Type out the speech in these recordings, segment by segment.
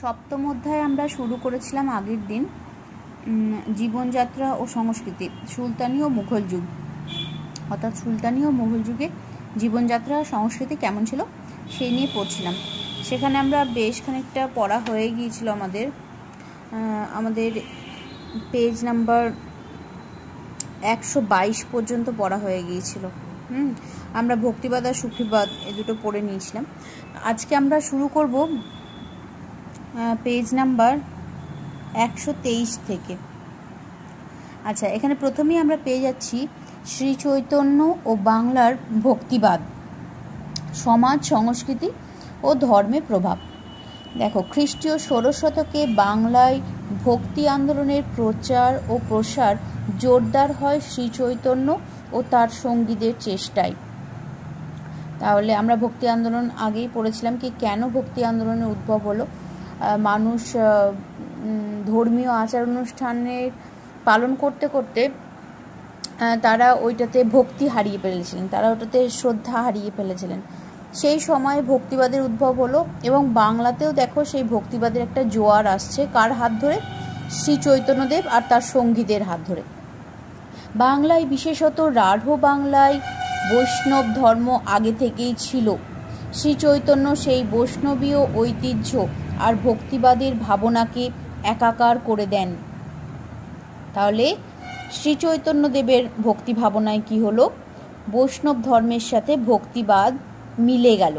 সপ্তম অধ্যায় আমরা শুরু করেছিলাম আগের দিন জীবনযাত্রা ও সংস্কৃতি, সুলতানি ও মুঘল যুগ, অর্থাৎ সুলতানি ও মুঘল যুগে জীবনযাত্রা সংস্কৃতি কেমন ছিল সেই নিয়ে পড়ছিলাম। সেখানে আমরা বেশ খানিকটা পড়া হয়ে গিয়েছিল। আমাদের পেজ নাম্বার 122 পর্যন্ত পড়া হয়ে গিয়েছিল। আমরা ভক্তিবাদ আর সুফিবাদ এ দুটো পড়ে নিয়েছিলাম। আজকে আমরা শুরু করব পেজ নাম্বার 123 থেকে। আচ্ছা, এখানে প্রথমেই আমরা পেয়ে যাচ্ছি শ্রী চৈতন্য ও বাংলার ভক্তিবাদ, সমাজ সংস্কৃতি ও ধর্মের প্রভাব। দেখো, খ্রিস্টীয় 16 শতকে বাংলায় ভক্তি আন্দোলনের প্রচার ও প্রসার জোরদার হয় শ্রী চৈতন্য ও তার সঙ্গীদের চেষ্টায়। তাহলে আমরা ভক্তি আন্দোলন আগেই পড়েছিলাম কি কেন ভক্তি আন্দোলনের উদ্ভব হলো। মানুষ ধর্মীয় আচার অনুষ্ঠানের পালন করতে করতে তারা ওইটাতে ভক্তি হারিয়ে ফেলেছিলেন, তারা ওটাতে শ্রদ্ধা হারিয়ে ফেলেছিলেন। সেই সময় ভক্তিবাদের উদ্ভব হলো এবং বাংলাতেও দেখো সেই ভক্তিবাদের একটা জোয়ার আসছে। কার হাত ধরে? শ্রী চৈতন্যদেব আর তার সঙ্গীদের হাত ধরে। বাংলায়, বিশেষত রাঢ় বাংলায় বৈষ্ণব ধর্ম আগে থেকেই ছিল। শ্রী চৈতন্য সেই বৈষ্ণবীয় ঐতিহ্য আর ভক্তিবাদের ভাবনাকে একাকার করে দেন। তাহলে শ্রী চৈতন্যদেবের ভক্তি ভাবনায় কি হলো? বৈষ্ণব ধর্মের সাথে ভক্তিবাদ মিলে গেল।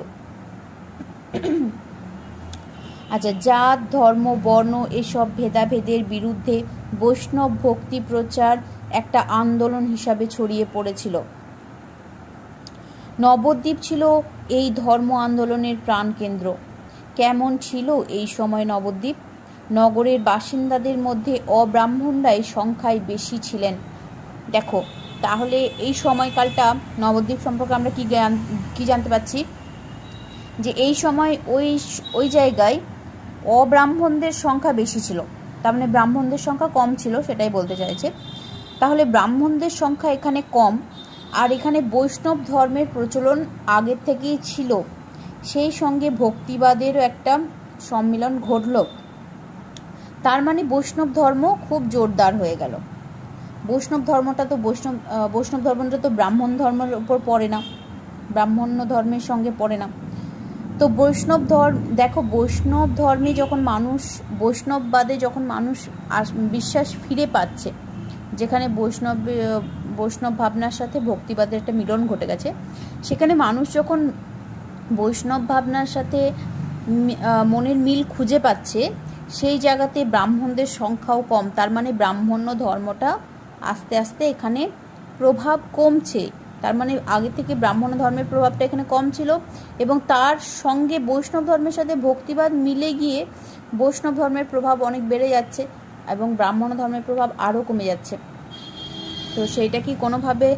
আচ্ছা, জাত, ধর্ম, বর্ণ এসব ভেদাভেদের বিরুদ্ধে বৈষ্ণব ভক্তি প্রচার একটা আন্দোলন হিসাবে ছড়িয়ে পড়েছিল। নবদ্বীপ ছিল এই ধর্ম আন্দোলনের প্রাণকেন্দ্র। কেমন ছিল এই সময় নবদ্বীপ? নগরের বাসিন্দাদের মধ্যে অব্রাহ্মণরাই সংখ্যায় বেশি ছিলেন। দেখো, তাহলে এই সময়কালটা নবদ্বীপ সম্পর্কে আমরা কি জানতে পারছি? যে এই সময় ওই জায়গায় অব্রাহ্মণদের সংখ্যা বেশি ছিল, তার মানে ব্রাহ্মণদের সংখ্যা কম ছিল, সেটাই বলতে চাইছে। তাহলে ব্রাহ্মণদের সংখ্যা এখানে কম, আর এখানে বৈষ্ণব ধর্মের প্রচলন আগের থেকেই ছিল। সেই সঙ্গে ভক্তিবাদেরও একটা সম্মিলন ঘটল। তার মানে বৈষ্ণব ধর্ম খুব জোরদার হয়ে গেল। বৈষ্ণব ধর্মটা তো ব্রাহ্মণ ধর্মের উপর পড়ে না, ব্রাহ্মণ্য ধর্মের সঙ্গে পড়ে না। তো বৈষ্ণব ধর্মে যখন মানুষ, বৈষ্ণববাদে যখন মানুষ বিশ্বাস ফিরে পাচ্ছে, যেখানে বৈষ্ণব ভাবনার সাথে ভক্তিবাদের একটা মিলন ঘটে গেছে, সেখানে মানুষ যখন বৈষ্ণব ভাবনার সাথে মনের মিল খুঁজে পাচ্ছে, সেই জায়গাতে ব্রাহ্মণদের সংখ্যাও কম। তার মানে ব্রাহ্মণ্য ধর্মটা আস্তে আস্তে এখানে প্রভাব কমছে। তার মানে আগে থেকে ব্রাহ্মণ্য ধর্মের প্রভাবটা এখানে কম ছিল এবং তার সঙ্গে বৈষ্ণব ধর্মের সাথে ভক্তিবাদ মিলে গিয়ে বৈষ্ণব ধর্মের প্রভাব অনেক বেড়ে যাচ্ছে এবং ব্রাহ্মণ্য ধর্মের প্রভাব আরও কমে যাচ্ছে। তো সেইটা কি কোনোভাবে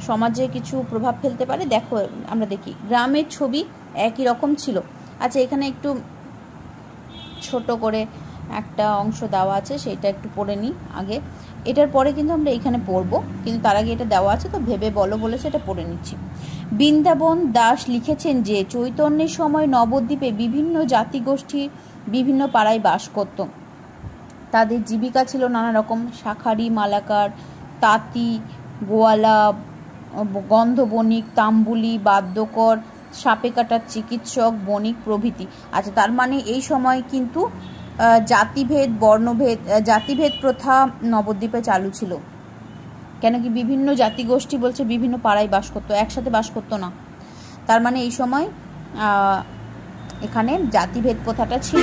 সমাজে কিছু প্রভাব ফেলতে পারে? দেখো, আমরা দেখি গ্রামের ছবি একই রকম ছিল। আচ্ছা, এখানে একটু ছোট করে একটা অংশ দেওয়া আছে, সেইটা একটু পড়ে নিই আগে। এটার পরে কিন্তু আমরা এখানে পড়বো, কিন্তু তার আগে এটা দেওয়া আছে, তো ভেবে বলো বলেছে, এটা পড়ে নিচ্ছি। বৃন্দাবন দাস লিখেছেন যে চৈতন্যের সময় নবদ্বীপে বিভিন্ন জাতিগোষ্ঠী বিভিন্ন পাড়ায় বাস করত। তাদের জীবিকা ছিল নানা রকম: শাঁখারি, মালাকার, তাঁতি, গোয়ালা, গন্ধ বণিক, তাম্বুলি, বাদ্যকর, সাপে কাটার চিকিৎসক, বণিক প্রভৃতি। আচ্ছা, তার মানে এই সময় কিন্তু জাতিভেদ প্রথা নবদ্বীপে চালু ছিল। কেন কি? বিভিন্ন জাতিগোষ্ঠী বলছে বিভিন্ন পাড়ায় বাস করতো, একসাথে বাস করতো না। তার মানে এই সময় এখানে জাতিভেদ প্রথাটা ছিল।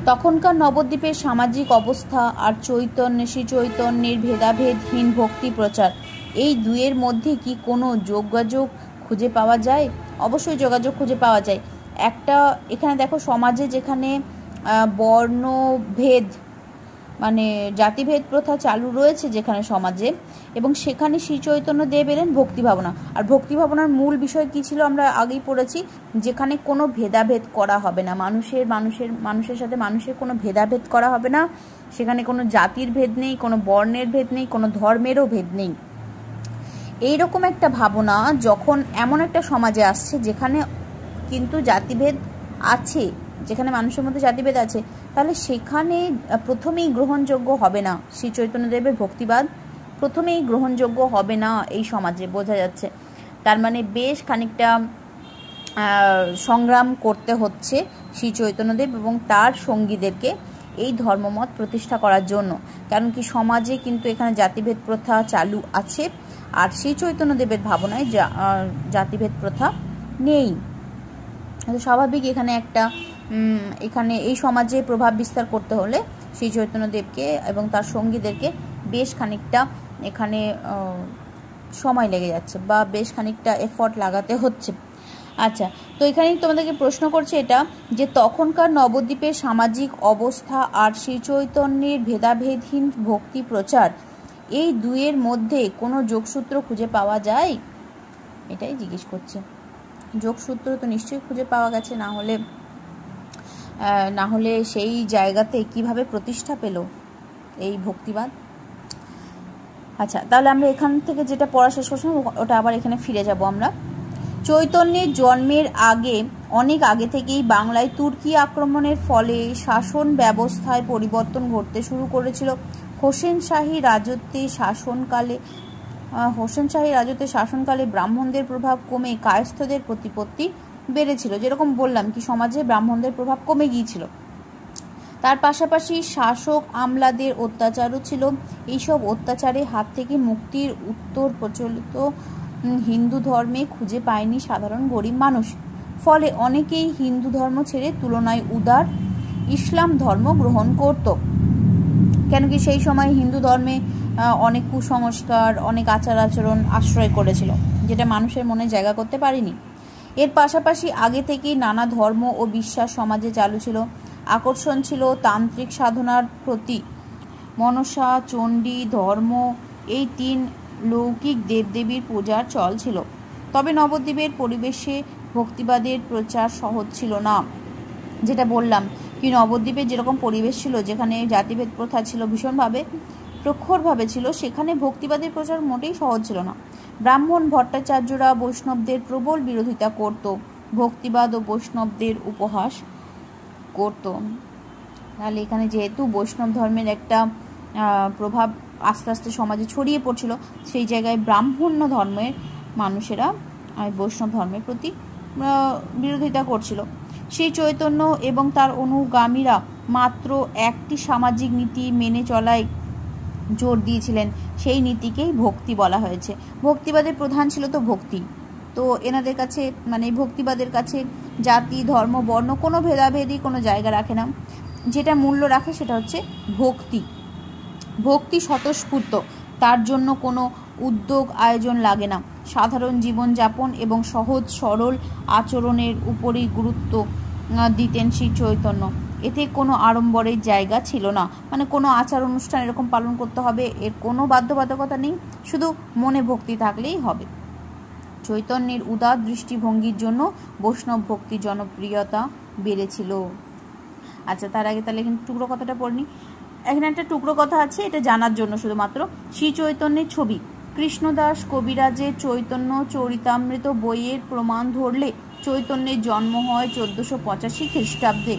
তখনকার নবদ্বীপের সামাজিক অবস্থা আর শ্রী চৈতন্যের ভেদাভেদহীন ভক্তি প্রচার, এই দুয়ের মধ্যে কি কোনো যোগাযোগ খুঁজে পাওয়া যায়? অবশ্যই যোগাযোগ খুঁজে পাওয়া যায়। একটা এখানে দেখো, সমাজে যেখানে বর্ণভেদ মানে জাতিভেদ প্রথা চালু রয়েছে যেখানে সমাজে, এবং সেখানে শ্রী চৈতন্যদেব এলেন ভক্তি ভাবনা। আর ভক্তি ভাবনার মূল বিষয় কী ছিল আমরা আগেই পড়েছি, যেখানে কোনো ভেদাভেদ করা হবে না, মানুষের সাথে মানুষের কোনো ভেদাভেদ করা হবে না। সেখানে কোনো জাতির ভেদ নেই, কোনো বর্ণের ভেদ নেই, কোনো ধর্মেরও ভেদ নেই। এইরকম একটা ভাবনা যখন এমন একটা সমাজে আসছে যেখানে কিন্তু জাতিভেদ আছে, যেখানে মানুষের মধ্যে জাতিভেদ আছে, তাহলে সেখানে প্রথমেই গ্রহণযোগ্য হবে না শ্রী চৈতন্যদেবের ভক্তিবাদ, প্রথমেই গ্রহণযোগ্য হবে না এই সমাজে, বোঝা যাচ্ছে। তার মানে বেশ খানিকটা সংগ্রাম করতে হচ্ছে শ্রী চৈতন্যদেব এবং তার সঙ্গীদেরকে এই ধর্মমত প্রতিষ্ঠা করার জন্য। কারণ কি সমাজে কিন্তু এখানে জাতিভেদ প্রথা চালু আছে, আর শ্রী চৈতন্যদেবের ভাবনায় জাতিভেদ প্রথা নেই। স্বাভাবিক এখানে এই সমাজে প্রভাব বিস্তার করতে হলে শ্রী চৈতন্যদেবকে এবং তার সঙ্গীদেরকে বেশ খানিকটা এখানে সময় লেগে যাচ্ছে বা বেশ খানিকটা এফর্ট লাগাতে হচ্ছে। আচ্ছা, তো এখানেই তোমাদেরকে প্রশ্ন করছে এটা যে তখনকার নবদ্বীপের সামাজিক অবস্থা আর শ্রী চৈতন্যের ভেদাভেদহীন ভক্তি প্রচার, এই দুয়ের মধ্যে কোনো যোগসূত্র খুঁজে পাওয়া যায়? এটাই জিজ্ঞেস করছে। যোগসূত্র তো নিশ্চয়ই খুঁজে পাওয়া গেছে, না হলে সেই জায়গাতে কিভাবে প্রতিষ্ঠা পেল এই ভক্তিবাদ। আচ্ছা, তাহলে আমরা এখান থেকে যেটা পড়া শেষ করছিলাম ওটা আবার এখানে ফিরে যাব আমরা। চৈতন্যের জন্মের অনেক আগে থেকেই বাংলায় তুর্কি আক্রমণের ফলে শাসন ব্যবস্থায় পরিবর্তন ঘটতে শুরু করেছিল। হোসেন শাহী রাজত্বের শাসনকালে ব্রাহ্মণদের প্রভাব কমে কায়স্থদের প্রতিপত্তি বেড়েছিল। যেরকম বললাম কি সমাজে ব্রাহ্মণদের প্রভাব কমে গিয়েছিল। তার পাশাপাশি শাসক আমলাদের অত্যাচারও ছিল। এইসব অত্যাচারের হাত থেকে মুক্তির উত্তর প্রচলিত হিন্দু ধর্মে খুঁজে পায়নি সাধারণ গরিব মানুষ। ফলে অনেকেই হিন্দু ধর্ম ছেড়ে তুলনায় উদার ইসলাম ধর্ম গ্রহণ করত। কেন কি সেই সময় হিন্দু ধর্মে অনেক কুসংস্কার, অনেক আচার আচরণ আশ্রয় করেছিল, যেটা মানুষের মনে জায়গা করতে পারেনি। এর পাশাপাশি আগে থেকেই নানা ধর্ম ও বিশ্বাস সমাজে চালু ছিল। আকর্ষণ ছিল তান্ত্রিক সাধনার প্রতি। মনসা, চণ্ডী ধর্ম, এই 3 লৌকিক দেবদেবীর পূজার চল ছিল। তবে নবদ্বীপের পরিবেশে ভক্তিবাদের প্রচার সহজ ছিল না। যেটা বললাম কি নবদ্বীপের যেরকম পরিবেশ ছিল, যেখানে জাতিভেদ প্রথা ছিল ভীষণভাবে প্রখরভাবে ছিল, সেখানে ভক্তিবাদের প্রচার মোটেই সহজ ছিল না। ব্রাহ্মণ ভট্টাচার্যরা বৈষ্ণবদের প্রবল বিরোধিতা করত, ভক্তিবাদ ও বৈষ্ণবদের উপহাস করত। তাহলে এখানে যেহেতু বৈষ্ণব ধর্মের একটা প্রভাব আস্তে আস্তে সমাজে ছড়িয়ে পড়ছিল, সেই জায়গায় ব্রাহ্মণ্য ধর্মের মানুষেরা বৈষ্ণব ধর্মের প্রতি বিরোধিতা করছিল। সেই চৈতন্য এবং তার অনুগামীরা মাত্র একটি সামাজিক নীতি মেনে চলায় জোর দিয়েছিলেন, সেই নীতিকেই ভক্তি বলা হয়েছে। ভক্তিবাদের প্রধান ছিল তো ভক্তি। তো এনাদের কাছে মানে ভক্তিবাদের কাছে জাতি, ধর্ম, বর্ণ কোনো ভেদাভেদই কোনো জায়গা রাখে না। যেটা মূল্য রাখে সেটা হচ্ছে ভক্তি। ভক্তি স্বতঃস্ফূর্ত, তার জন্য কোনো উদ্যোগ আয়োজন লাগে না। সাধারণ জীবনযাপন এবং সহজ সরল আচরণের উপরই গুরুত্ব দিতেন শ্রী চৈতন্য। এতে কোনো আড়ম্বরের জায়গা ছিল না, মানে কোনো আচার অনুষ্ঠান এরকম পালন করতে হবে এর কোনো বাধ্যবাধকতা নেই, শুধু মনে ভক্তি থাকলেই হবে। চৈতন্যের উদার দৃষ্টিভঙ্গির জন্য বৈষ্ণব ভক্তির জনপ্রিয়তা বেড়েছিল। আচ্ছা, তার আগে তাহলে এখানে টুকরো কথাটা পড়ে নিই। এখানে একটা টুকরো কথা আছে, এটা জানার জন্য শুধুমাত্র। শ্রী চৈতন্যের ছবি। কৃষ্ণদাস কবিরাজের চৈতন্য চরিতামৃত বইয়ের প্রমাণ ধরলে চৈতন্যের জন্ম হয় 1485 খ্রিস্টাব্দে,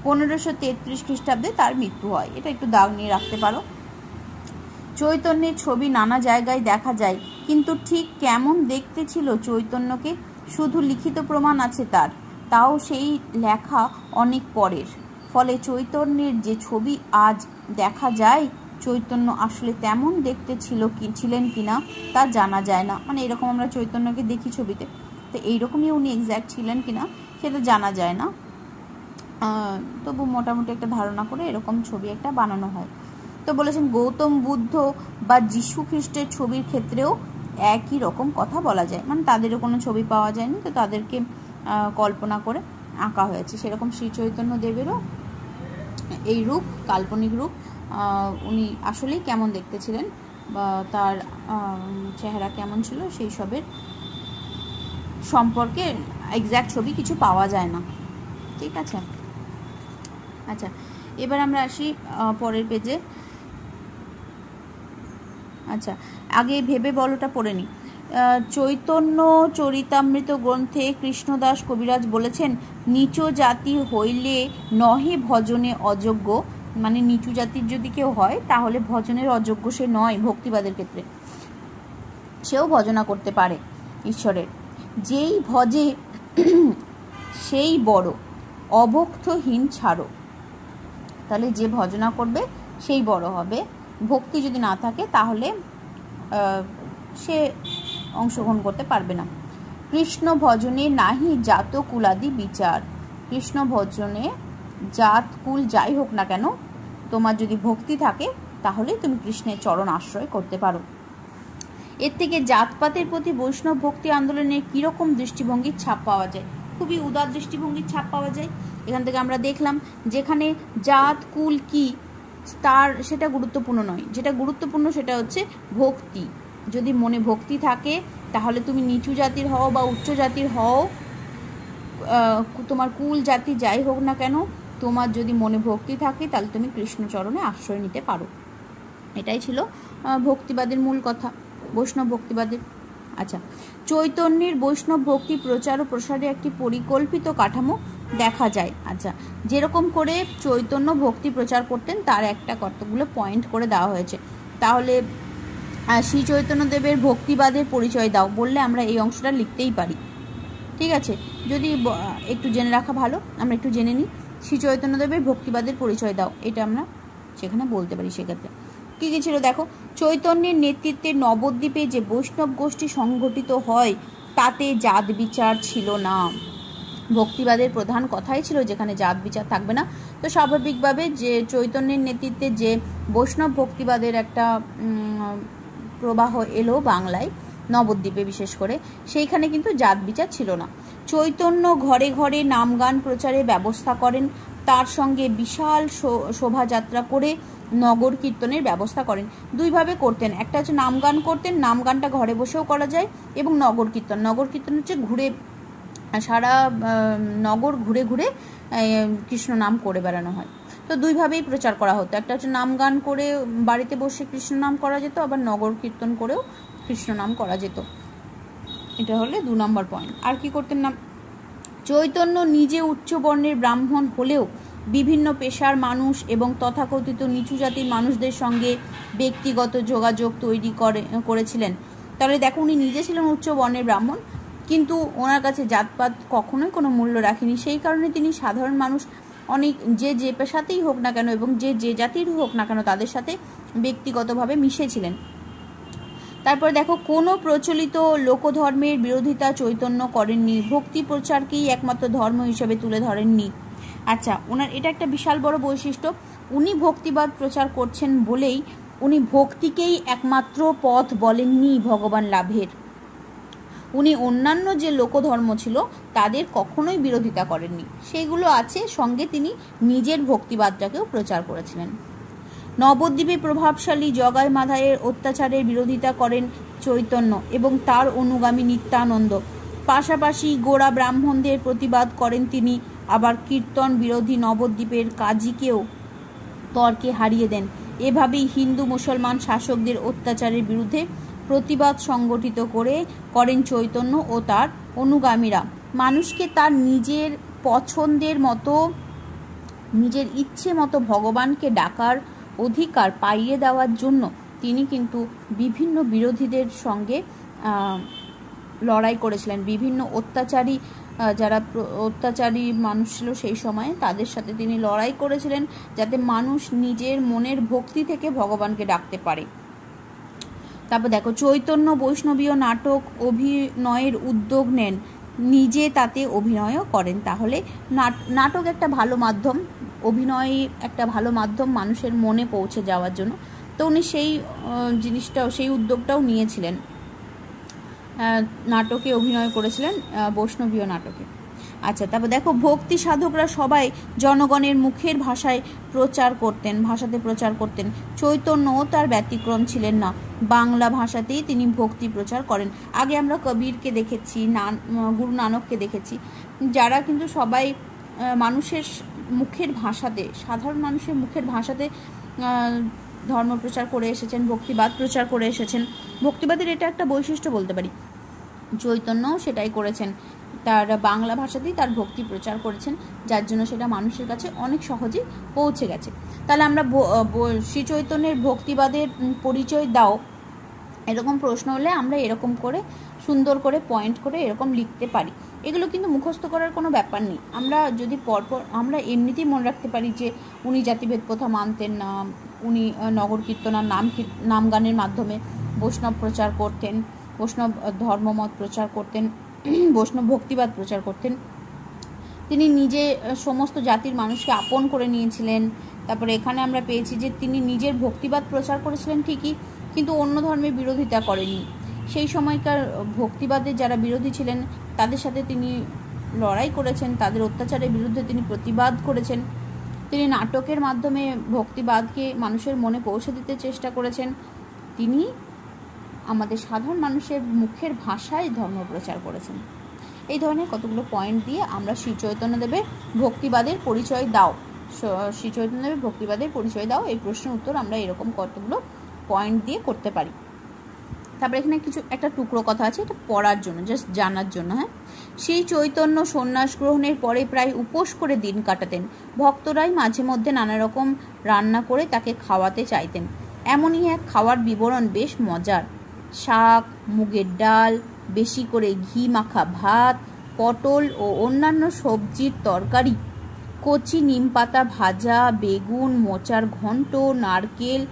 1533 খ্রিস্টাব্দে তার মৃত্যু হয়। এটা একটু দাগ নিয়ে রাখতে পারো। চৈতন্যের ছবি নানা জায়গায় দেখা যায়, কিন্তু ঠিক কেমন দেখতে ছিল চৈতন্যকে শুধু লিখিত প্রমাণ আছে তার, তাও সেই লেখা অনেক পরের। ফলে চৈতন্যের যে ছবি আজ দেখা যায়, চৈতন্য আসলে তেমন দেখতে ছিলেন কিনা তা জানা যায় না। মানে এরকম আমরা চৈতন্যকে দেখি ছবিতে, তো এইরকমই উনি এক্স্যাক্ট ছিলেন কিনা সেটা জানা যায় না। তবু মোটামুটি একটা ধারণা করে এরকম ছবি একটা বানানো হয়। তো বলেছেন গৌতম বুদ্ধ বা যীশু খ্রিস্টের ছবির ক্ষেত্রেও একই রকম কথা বলা যায়, মানে তাদেরও কোনো ছবি পাওয়া যায়নি, তো তাদেরকে কল্পনা করে আঁকা হয়েছে। সেরকম শ্রী চৈতন্য দেবেরও এই রূপ, কাল্পনিক রূপ, উনি আসলেই কেমন দেখতে ছিলেন বা তার চেহারা কেমন ছিল সেই সবের সম্পর্কে এক্স্যাক্ট ছবি কিছু পাওয়া যায় না। ঠিক আছে, আচ্ছা এবার আমরা আসি পরের পেজে। আচ্ছা, আগে ভেবে বলোটা পড়ে নিই। চৈতন্য চরিতামৃত গ্রন্থে কৃষ্ণদাস কবিরাজ বলেছেন, নিচু জাতি হইলে নহে ভজনে অযোগ্য, মানে নিচু জাতির যদি কেউ হয় তাহলে ভজনের অযোগ্য সে নয়। ভক্তিবাদের ক্ষেত্রে সেও ভজনা করতে পারে ঈশ্বরের। যেই ভজে সেই বড়, অভক্তহীন ছাড়ো। তাহলে যে ভজনা করবে সেই বড় হবে, ভক্তি যদি না থাকে তাহলে সে অংশগ্রহণ করতে পারবে না। কৃষ্ণ ভজনে নাহি জাত কুলাদি বিচার। কৃষ্ণ ভজনে জাত কুল যাই হোক না কেন, তোমার যদি ভক্তি থাকে তাহলে তুমি কৃষ্ণের চরণ আশ্রয় করতে পারো। এর থেকে জাতপাতের প্রতি বৈষ্ণব ভক্তি আন্দোলনের কীরকম দৃষ্টিভঙ্গির ছাপ পাওয়া যায়? খুবই উদার দৃষ্টিভঙ্গির ছাপ পাওয়া যায়। এখান থেকে আমরা দেখলাম যেখানে জাত কুল কি তার সেটা গুরুত্বপূর্ণ নয়, যেটা গুরুত্বপূর্ণ সেটা হচ্ছে ভক্তি। যদি মনে ভক্তি থাকে তাহলে তুমি নিচু জাতির হও বা উচ্চ জাতির হও, তোমার কুল জাতি যাই হোক না কেন, তোমার যদি মনে ভক্তি থাকে তাহলে তুমি কৃষ্ণচরণে আশ্রয় নিতে পারো। এটাই ছিল ভক্তিবাদের মূল কথা, বৈষ্ণব ভক্তিবাদের। আচ্ছা, চৈতন্যের বৈষ্ণব ভক্তি প্রচার ও প্রসারে একটি পরিকল্পিত কাঠামো দেখা যায়। আচ্ছা, যেরকম করে চৈতন্য ভক্তি প্রচার করতেন তার একটা কতগুলো পয়েন্ট করে দেওয়া হয়েছে। তাহলে শ্রী চৈতন্যদেবের ভক্তিবাদের পরিচয় দাও বললে আমরা এই অংশটা লিখতেই পারি, ঠিক আছে? যদি একটু জেনে রাখা ভালো, আমরা একটু জেনে নিই। শ্রী চৈতন্যদেবের ভক্তিবাদের পরিচয় দাও, এটা আমরা সেখানে বলতে পারি। সেক্ষেত্রে কী কী ছিল দেখো, চৈতন্যের নেতৃত্বে নবদ্বীপে যে বৈষ্ণব গোষ্ঠী সংগঠিত হয় তাতে জাত বিচার ছিল না। ভক্তিবাদের প্রধান কথাই ছিল যেখানে জাত বিচার থাকবে না। তো স্বাভাবিকভাবে যে চৈতন্যের নেতৃত্বে যে বৈষ্ণব ভক্তিবাদের একটা প্রবাহ এলো বাংলায়, নবদ্বীপে বিশেষ করে, সেইখানে কিন্তু জাত বিচার ছিল না। চৈতন্য ঘরে ঘরে নামগান প্রচারের ব্যবস্থা করেন, তার সঙ্গে বিশাল শোভাযাত্রা করে নগর কীর্তনের ব্যবস্থা করেন। দুইভাবে করতেন, একটা হচ্ছে নামগান করতেন, নামগানটা ঘরে বসেও করা যায়, এবং নগর কীর্তন। নগর কীর্তন হচ্ছে ঘুরে সারা নগর ঘুরে ঘুরে কৃষ্ণ নাম করে বেড়ানো হয়। তো দুইভাবেই প্রচার করা হতো, একটা হচ্ছে নাম গান করে বাড়িতে বসে কৃষ্ণ নাম করা যেত, আবার নগর কীর্তন করেও কৃষ্ণ নাম করা যেত। এটা হলে 2 নম্বর পয়েন্ট। আর কি করতেন না, চৈতন্য নিজে উচ্চ বর্ণের ব্রাহ্মণ হলেও বিভিন্ন পেশার মানুষ এবং তথাকথিত নিচু জাতির মানুষদের সঙ্গে ব্যক্তিগত যোগাযোগ তৈরি করেছিলেন। তাহলে দেখো, উনি নিজে ছিলেন উচ্চ বর্ণের ব্রাহ্মণ, কিন্তু ওনার কাছে জাতপাত কখনোই কোনো মূল্য রাখেনি। সেই কারণে তিনি সাধারণ মানুষ অনেক যে পেশাতেই হোক না কেন এবং যে জাতির হোক না কেন তাদের সাথে ব্যক্তিগতভাবে মিশেছিলেন। তারপর দেখো, কোনো প্রচলিত লোকধর্মের বিরোধিতা চৈতন্য করেননি, ভক্তি প্রচারকেই একমাত্র ধর্ম হিসেবে তুলে ধরেননি। আচ্ছা, ওনার এটা একটা বিশাল বড় বৈশিষ্ট্য। উনি ভক্তিবাদ প্রচার করছেন বলেই উনি ভক্তিকেই একমাত্র পথ বলেননি ভগবান লাভের। উনি অন্যান্য যে লোকধর্ম ছিল তাদের কখনোই বিরোধিতা করেননি, সেগুলো আছে, সঙ্গে তিনি নিজের ভক্তিবাদটাকেও প্রচার করেছিলেন। নবদ্বীপে প্রভাবশালী জগাই মাধায়ের অত্যাচারের বিরোধিতা করেন চৈতন্য এবং তার অনুগামী নিত্যানন্দ। পাশাপাশি গোড়া ব্রাহ্মণদের প্রতিবাদ করেন তিনি। আবার কীর্তন বিরোধী নবদ্বীপের কাজীকেও তর্কে হারিয়ে দেন। এভাবেই হিন্দু মুসলমান শাসকদের অত্যাচারের বিরুদ্ধে প্রতিবাদ সংগঠিত করেন চৈতন্য ও তার অনুগামীরা। মানুষকে তার নিজের পছন্দের মতো, নিজের ইচ্ছে মতো ভগবানকে ডাকার অধিকার পাইয়ে দেওয়ার জন্য তিনি কিন্তু বিভিন্ন বিরোধীদের সঙ্গে লড়াই করেছিলেন। বিভিন্ন যারা অত্যাচারী মানুষ ছিল সেই সময়ে তাদের সাথে তিনি লড়াই করেছিলেন, যাতে মানুষ নিজের মনের ভক্তি থেকে ভগবানকে ডাকতে পারে। তারপর দেখো, চৈতন্য বৈষ্ণবীয় নাটক অভিনয়ের উদ্যোগ নেন, নিজে তাতে অভিনয়ও করেন। তাহলে নাটক একটা ভালো মাধ্যম, অভিনয় একটা ভালো মাধ্যম মানুষের মনে পৌঁছে যাওয়ার জন্য। তো উনি সেই সেই উদ্যোগটাও নিয়েছিলেন, নাটকে অভিনয় করেছিলেন, বৈষ্ণবীয় নাটকে। আচ্ছা, তারপর দেখো, ভক্তি সাধকরা সবাই জনগণের মুখের ভাষাতে প্রচার করতেন। চৈতন্যও তার ব্যতিক্রম ছিলেন না, বাংলা ভাষাতেই তিনি ভক্তি প্রচার করেন। আগে আমরা কবিরকে দেখেছি, গুরু নানককে দেখেছি, যারা কিন্তু সবাই মানুষের মুখের ভাষাতে, সাধারণ মানুষের মুখের ভাষাতে ধর্ম প্রচার করে এসেছেন, ভক্তিবাদ প্রচার করে এসেছেন। ভক্তিবাদের এটা একটা বৈশিষ্ট্য বলতে পারি। চৈতন্যও সেটাই করেছেন, তার বাংলা ভাষাতেই তার ভক্তি প্রচার করেছেন, যার জন্য সেটা মানুষের কাছে অনেক সহজেই পৌঁছে গেছে। তাহলে আমরা শ্রী চৈতন্যের ভক্তিবাদের পরিচয় দাও এরকম প্রশ্ন হলে আমরা এরকম করে সুন্দর করে পয়েন্ট করে এরকম লিখতে পারি। এগুলো কিন্তু মুখস্থ করার কোনো ব্যাপার নেই। আমরা যদি পরপর আমরা এমনিতেই মনে রাখতে পারি যে উনি জাতিভেদ প্রথা মানতেন না, উনি নগর কীর্তনার নাম গানের মাধ্যমে বৈষ্ণব প্রচার করতেন, বৈষ্ণব ধর্মমত প্রচার করতেন, বৈষ্ণব ভক্তিবাদ প্রচার করতেন। তিনি নিজে সমস্ত জাতির মানুষকে আপন করে নিয়েছিলেন। তারপরে এখানে আমরা পেয়েছি যে তিনি নিজের ভক্তিবাদ প্রচার করেছিলেন ঠিকই, কিন্তু অন্য ধর্মের বিরোধিতা করেনি। সেই সময়কার ভক্তিবাদের যারা বিরোধী ছিলেন তাদের সাথে তিনি লড়াই করেছেন, তাদের অত্যাচারের বিরুদ্ধে তিনি প্রতিবাদ করেছেন। তিনি নাটকের মাধ্যমে ভক্তিবাদকে মানুষের মনে পৌঁছে দিতে চেষ্টা করেছেন। তিনি আমাদের সাধারণ মানুষের মুখের ভাষায় ধর্ম প্রচার করেছেন। এই ধরনের কতগুলো পয়েন্ট দিয়ে আমরা শ্রী চৈতন্যদেবের ভক্তিবাদের পরিচয় দাও, শ্রী চৈতন্যদেবের ভক্তিবাদের পরিচয় দাও, এই প্রশ্নের উত্তর আমরা এরকম কতগুলো পয়েন্ট দিয়ে করতে পারি। তারপরে এখানে কিছু একটা টুকরো কথা আছে, এটা পড়ার জন্য, জাস্ট জানার জন্য। হ্যাঁ, শ্রী চৈতন্য সন্ন্যাস গ্রহণের পরে প্রায় উপোস করে দিন কাটাতেন। ভক্তরাই মাঝে মধ্যে নানা রকম রান্না করে তাকে খাওয়াতে চাইতেন। এমনই এক খাওয়ার বিবরণ বেশ মজার। শাক, মুগের ডাল, বেশি করে ঘি মাখা ভাত, পটল ও অন্যান্য সবজির তরকারি, কচি নিমপাতা ভাজা, বেগুন, মোচার ঘন্ট, নারকেল,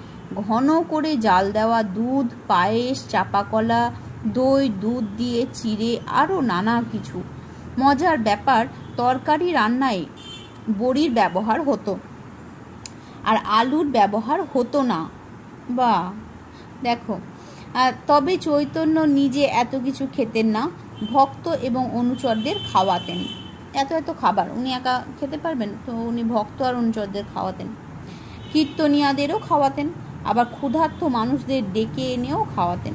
ঘন করে জাল দেওয়া দুধ, পায়েস, চাপাকলা, দই, দুধ দিয়ে চিড়ে, আরও নানা কিছু। মজার ব্যাপার, তরকারি রান্নায় বড়ির ব্যবহার হতো আর আলুর ব্যবহার হতো না। বা দেখো, তবে চৈতন্য নিজে এত কিছু খেতেন না, ভক্ত এবং অনুচরদের খাওয়াতেন। এত এত খাবার উনি একা খেতে পারবেন? তো উনি ভক্ত আর অনুচরদের খাওয়াতেন, কীর্তনিয়াদেরও খাওয়াতেন, আবার ক্ষুধার্ত মানুষদের ডেকে এনেও খাওয়াতেন।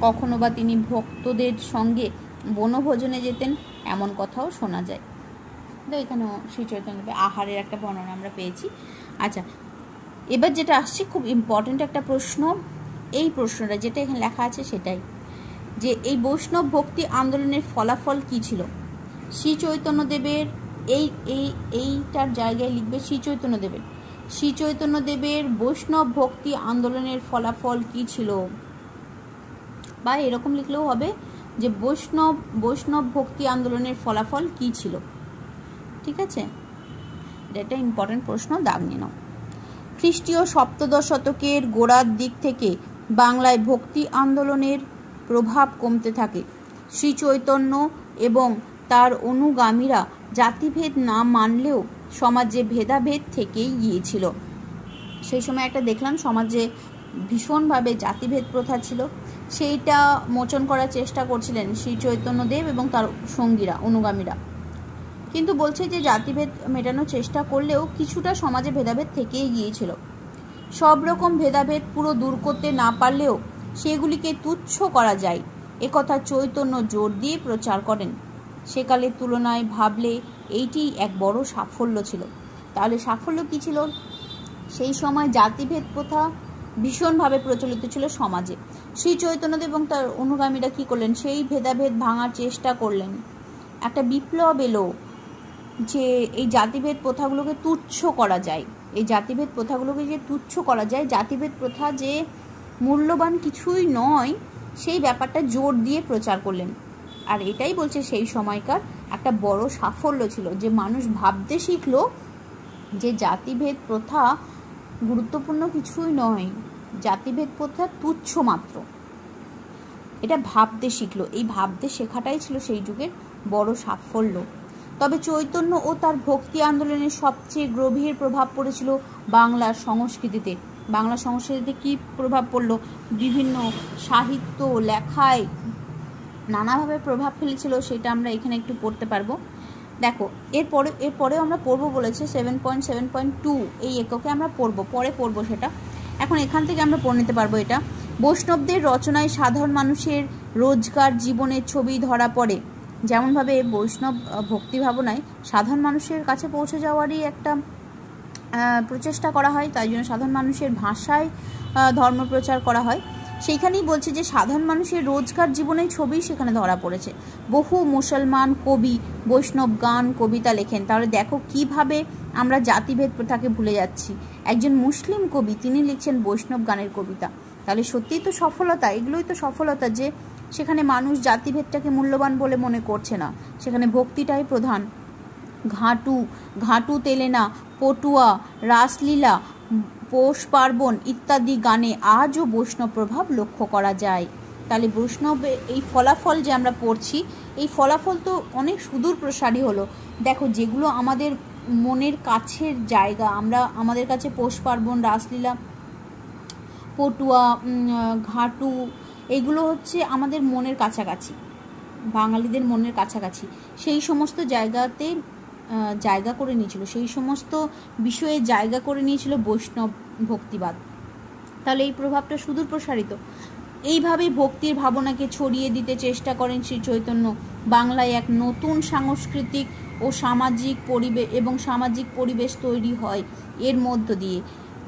কখনো বা তিনি ভক্তদের সঙ্গে বনভোজনে যেতেন, এমন কথাও শোনা যায়। তো এখানেও শ্রী চৈতন্যদেবের আহারের একটা বর্ণনা আমরা পেয়েছি। আচ্ছা, এবার যেটা আসছে খুব ইম্পর্টেন্ট একটা প্রশ্ন, এই প্রশ্নটা যেটা এখানে লেখা আছে সেটাই, যে এই বৈষ্ণব ভক্তি আন্দোলনের ফলাফল কি ছিল। শ্রী চৈতন্যদেবের এইটার জায়গায় লিখবে শ্রী চৈতন্যদেবের বৈষ্ণব ভক্তি আন্দোলনের ফলাফল কি ছিল, বা এরকম লিখলেও হবে যে বৈষ্ণব ভক্তি আন্দোলনের ফলাফল কি ছিল। ঠিক আছে, এটা একটা ইম্পর্টেন্ট প্রশ্ন, দাগ নিয়ে নাও। খ্রিস্টীয় সপ্তদশ শতকের গোড়ার দিক থেকে বাংলায় ভক্তি আন্দোলনের প্রভাব কমতে থাকে। শ্রী চৈতন্য এবং তার অনুগামীরা জাতিভেদ না মানলেও সমাজে ভেদাভেদ থেকেই গিয়েছিল। সেই সময় একটা দেখলাম সমাজে ভীষণভাবে জাতিভেদ প্রথা ছিল, সেইটা মোচন করার চেষ্টা করছিলেন শ্রী চৈতন্যদেব এবং তার সঙ্গীরা, অনুগামীরা। কিন্তু বলছে যে জাতিভেদ মেটানোর চেষ্টা করলেও কিছুটা সমাজে ভেদাভেদ থেকেই গিয়েছিল। সব রকম ভেদাভেদ পুরো দূর করতে না পারলেও সেগুলিকে তুচ্ছ করা যায়, একথা চৈতন্য জোর দিয়ে প্রচার করেন। সেকালের তুলনায় ভাবলে এইটি এক বড় সাফল্য ছিল। তাহলে সাফল্য কি ছিল? সেই সময় জাতিভেদ প্রথা ভীষণভাবে প্রচলিত ছিল সমাজে। শ্রী চৈতন্যদেব এবং তার অনুগামীরা কি করলেন? সেই ভেদাভেদ ভাঙার চেষ্টা করলেন। একটা বিপ্লব এলো যে এই জাতিভেদ প্রথাগুলোকে তুচ্ছ করা যায়, এই জাতিভেদ প্রথাগুলোকে যে তুচ্ছ করা যায়, জাতিভেদ প্রথা যে মূল্যবান কিছুই নয়, সেই ব্যাপারটা জোর দিয়ে প্রচার করলেন। আর এটাই বলছে সেই সময়কার একটা বড় সাফল্য ছিল, যে মানুষ ভাবতে শিখলো যে জাতিভেদ প্রথা গুরুত্বপূর্ণ কিছুই নয়, জাতিভেদ প্রথা তুচ্ছ মাত্র, এটা ভাবতে শিখলো। এই ভাবতে শেখাটাই ছিল সেই যুগের বড় সাফল্য। তবে চৈতন্য ও তার ভক্তি আন্দোলনের সবচেয়ে গভীর প্রভাব পড়েছিল বাংলার সংস্কৃতিতে। বাংলা সংস্কৃতিতে কি প্রভাব পড়লো? বিভিন্ন সাহিত্য লেখায় নানাভাবে প্রভাব ফেলেছিল, সেটা আমরা এখানে একটু পড়তে পারবো। দেখো, এরপরেও আমরা পড়বো বলেছে 7.7.2 এই এককে আমরা পরে পড়বো সেটা। এখন এখান থেকে আমরা পড়ে নিতে পারবো এটা। বৈষ্ণবদের রচনায় সাধারণ মানুষের রোজগার জীবনের ছবি ধরা পড়ে। যেমনভাবে বৈষ্ণব ভক্তি ভাবনায় সাধারণ মানুষের কাছে পৌঁছে যাওয়ারই একটা প্রচেষ্টা করা হয়, তাই জন্য সাধারণ মানুষের ভাষায় ধর্ম প্রচার করা হয়। সেইখানেই বলছে যে সাধারণ মানুষের রোজকার জীবনের ছবি সেখানে ধরা পড়েছে। বহু মুসলমান কবি বৈষ্ণব গান কবিতা লেখেন। তাহলে দেখো কিভাবে আমরা জাতিভেদ প্রথাকে ভুলে যাচ্ছি। একজন মুসলিম কবি তিনি লিখছেন বৈষ্ণব গানের কবিতা। তাহলে সত্যিই তো সফলতা, এগুলোই তো সফলতা যে সেখানে মানুষ জাতিভেদটাকে মূল্যবান বলে মনে করছে না, সেখানে ভক্তিটাই প্রধান। ঘাটু তেলেনা, পটুয়া, রাসলীলা, পৌষ পার্বণ ইত্যাদি গানে আজও বৈষ্ণব প্রভাব লক্ষ্য করা যায়। তাহলে বৈষ্ণবে এই ফলাফল যে আমরা পড়ছি, এই ফলাফল তো অনেক সুদূর প্রসারী হলো। দেখো যেগুলো আমাদের মনের কাছের জায়গা, আমাদের কাছে পৌষ পার্বণ, রাসলীলা, পটুয়া, ঘাটু, এগুলো হচ্ছে আমাদের মনের কাছাকাছি, বাঙালিদের মনের কাছাকাছি। সেই সমস্ত জায়গাতে জায়গা করে নিয়েছিল, সেই সমস্ত বিষয়ে জায়গা করে নিয়েছিল বৈষ্ণব ভক্তিবাদ। তাহলে এই প্রভাবটা সুদূর প্রসারিত। এইভাবেই ভক্তির ভাবনাকে ছড়িয়ে দিতে চেষ্টা করেন শ্রী চৈতন্য। বাংলায় এক নতুন সাংস্কৃতিক ও সামাজিক পরিবেশ তৈরি হয় এর মধ্য দিয়ে।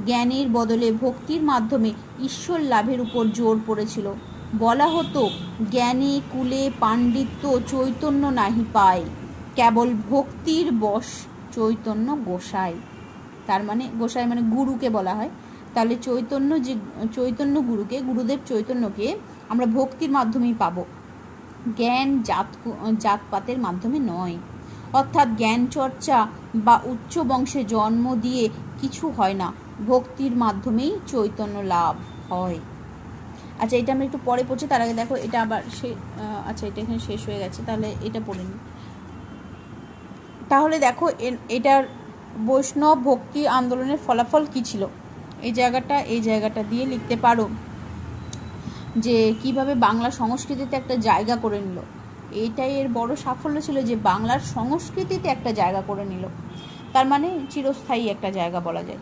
জ্ঞানের বদলে ভক্তির মাধ্যমে ঈশ্বর লাভের উপর জোর পড়েছিল। বলা হতো, জ্ঞানে কুলে পাণ্ডিত্য চৈতন্য নাহি পায়, কেবল ভক্তির বশ চৈতন্য গোসাই। তার মানে গোসাই মানে গুরুকে বলা হয়। তাহলে চৈতন্য গুরুকে, গুরুদেব চৈতন্যকে আমরা ভক্তির মাধ্যমেই পাবো, জ্ঞান জাতপাতের মাধ্যমে নয়। অর্থাৎ জ্ঞান চর্চা বা উচ্চ বংশে জন্ম দিয়ে কিছু হয় না, ভক্তির মাধ্যমেই চৈতন্য লাভ হয়। আচ্ছা, এটা আমরা একটু পরে পড়ছি, তার আগে দেখো এটা আবার আচ্ছা এটা এখানে শেষ হয়ে গেছে, তাহলে এটা পড়ে নিই। তাহলে দেখো এটার বৈষ্ণব ভক্তি আন্দোলনের ফলাফল কি ছিল, এই জায়গাটা দিয়ে লিখতে পারো যে কিভাবে বাংলা সংস্কৃতিতে একটা জায়গা করে নিল। এইটাই এর বড় সাফল্য ছিল যে বাংলার সংস্কৃতিতে একটা জায়গা করে নিল, তার মানে চিরস্থায়ী একটা জায়গা বলা যায়।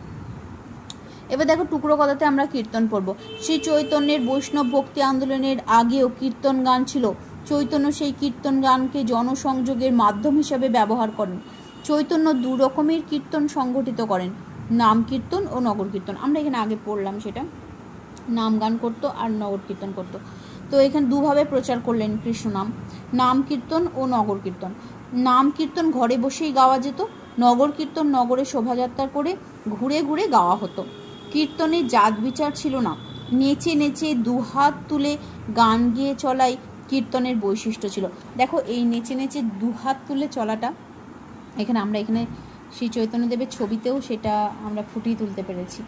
এবার দেখো টুকরো কথাতে আমরা কীর্তন পড়ব। শ্রী চৈতন্যের বৈষ্ণব ভক্তি আন্দোলনের আগেও কীর্তন গান ছিল। চৈতন্য সেই কীর্তন গানকে জনসংযোগের মাধ্যম হিসাবে ব্যবহার করেন। চৈতন্য দু রকমের কীর্তন সংগঠিত করেন, নাম কীর্তন ও নগর কীর্তন। আমরা এখানে আগে পড়লাম সেটা, নাম গান করতো আর নগর কীর্তন করতো। তো এখানে দুভাবে প্রচার করলেন কৃষ্ণ নাম কীর্তন ও নগর কীর্তন। নাম কীর্তন ঘরে বসেই গাওয়া যেত, নগর কীর্তন নগরে শোভাযাত্রা করে ঘুরে ঘুরে গাওয়া হতো। কীর্তনে জাত বিচার ছিল না, নেচে নেচে দুহাত তুলে গান গেয়ে চলাই কীর্তনের বৈশিষ্ট্য ছিল। দেখো এই নেচে নেচে দুহাত তুলে চলাটা আমরা এখানে শ্রী চৈতন্যদেবের ছবিতেও সেটা আমরা ফুটিয়ে তুলতে পেরেছি।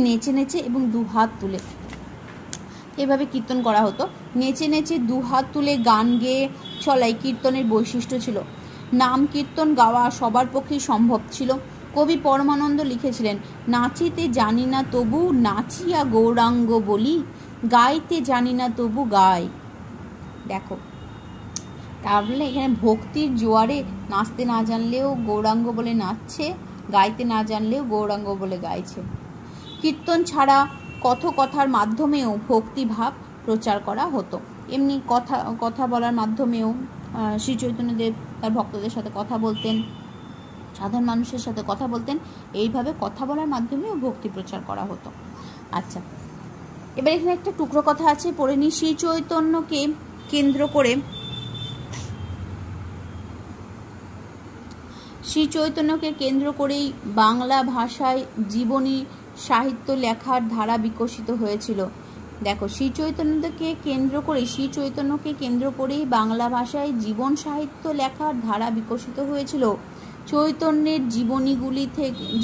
নেচে নেচে এবং দুহাত তুলে এভাবে কীর্তন করা হতো। নেচে নেচে দুহাত তুলে গান গেয়ে চলাই কীর্তনের বৈশিষ্ট্য ছিল। নাম কীর্তন গাওয়া সবার পক্ষেই সম্ভব ছিল। কবি পরমানন্দ লিখেছিলেন, নাচিতে জানি না তবু নাচিয়া গৌরাঙ্গ বলি, গাইতে জানি না তবু গাই। দেখো তাহলে এখানে ভক্তির জোয়ারে নাচতে না জানলেও গৌরাঙ্গ বলে নাচছে, গাইতে না জানলেও গৌরাঙ্গ বলে গাইছে। কীর্তন ছাড়া কথার মাধ্যমেও ভক্তিভাব প্রচার করা হতো। এমনি কথা বলার মাধ্যমেও শ্রী চৈতন্যদেব তার ভক্তদের সাথে কথা বলতেন, সাধারণ মানুষের সাথে কথা বলতেন। এইভাবে কথা বলার মাধ্যমেও ভক্তি প্রচার করা হতো। আচ্ছা, এবার এখানে একটা টুকরো কথা আছে, পড়ে নিই। শ্রী চৈতন্যকে কেন্দ্র করেই বাংলা ভাষায় জীবনী সাহিত্য লেখার ধারা বিকশিত হয়েছিল। দেখো শ্রী চৈতন্যকে কেন্দ্র করেই বাংলা ভাষায় জীবন সাহিত্য লেখার ধারা বিকশিত হয়েছিল। চৈতন্যের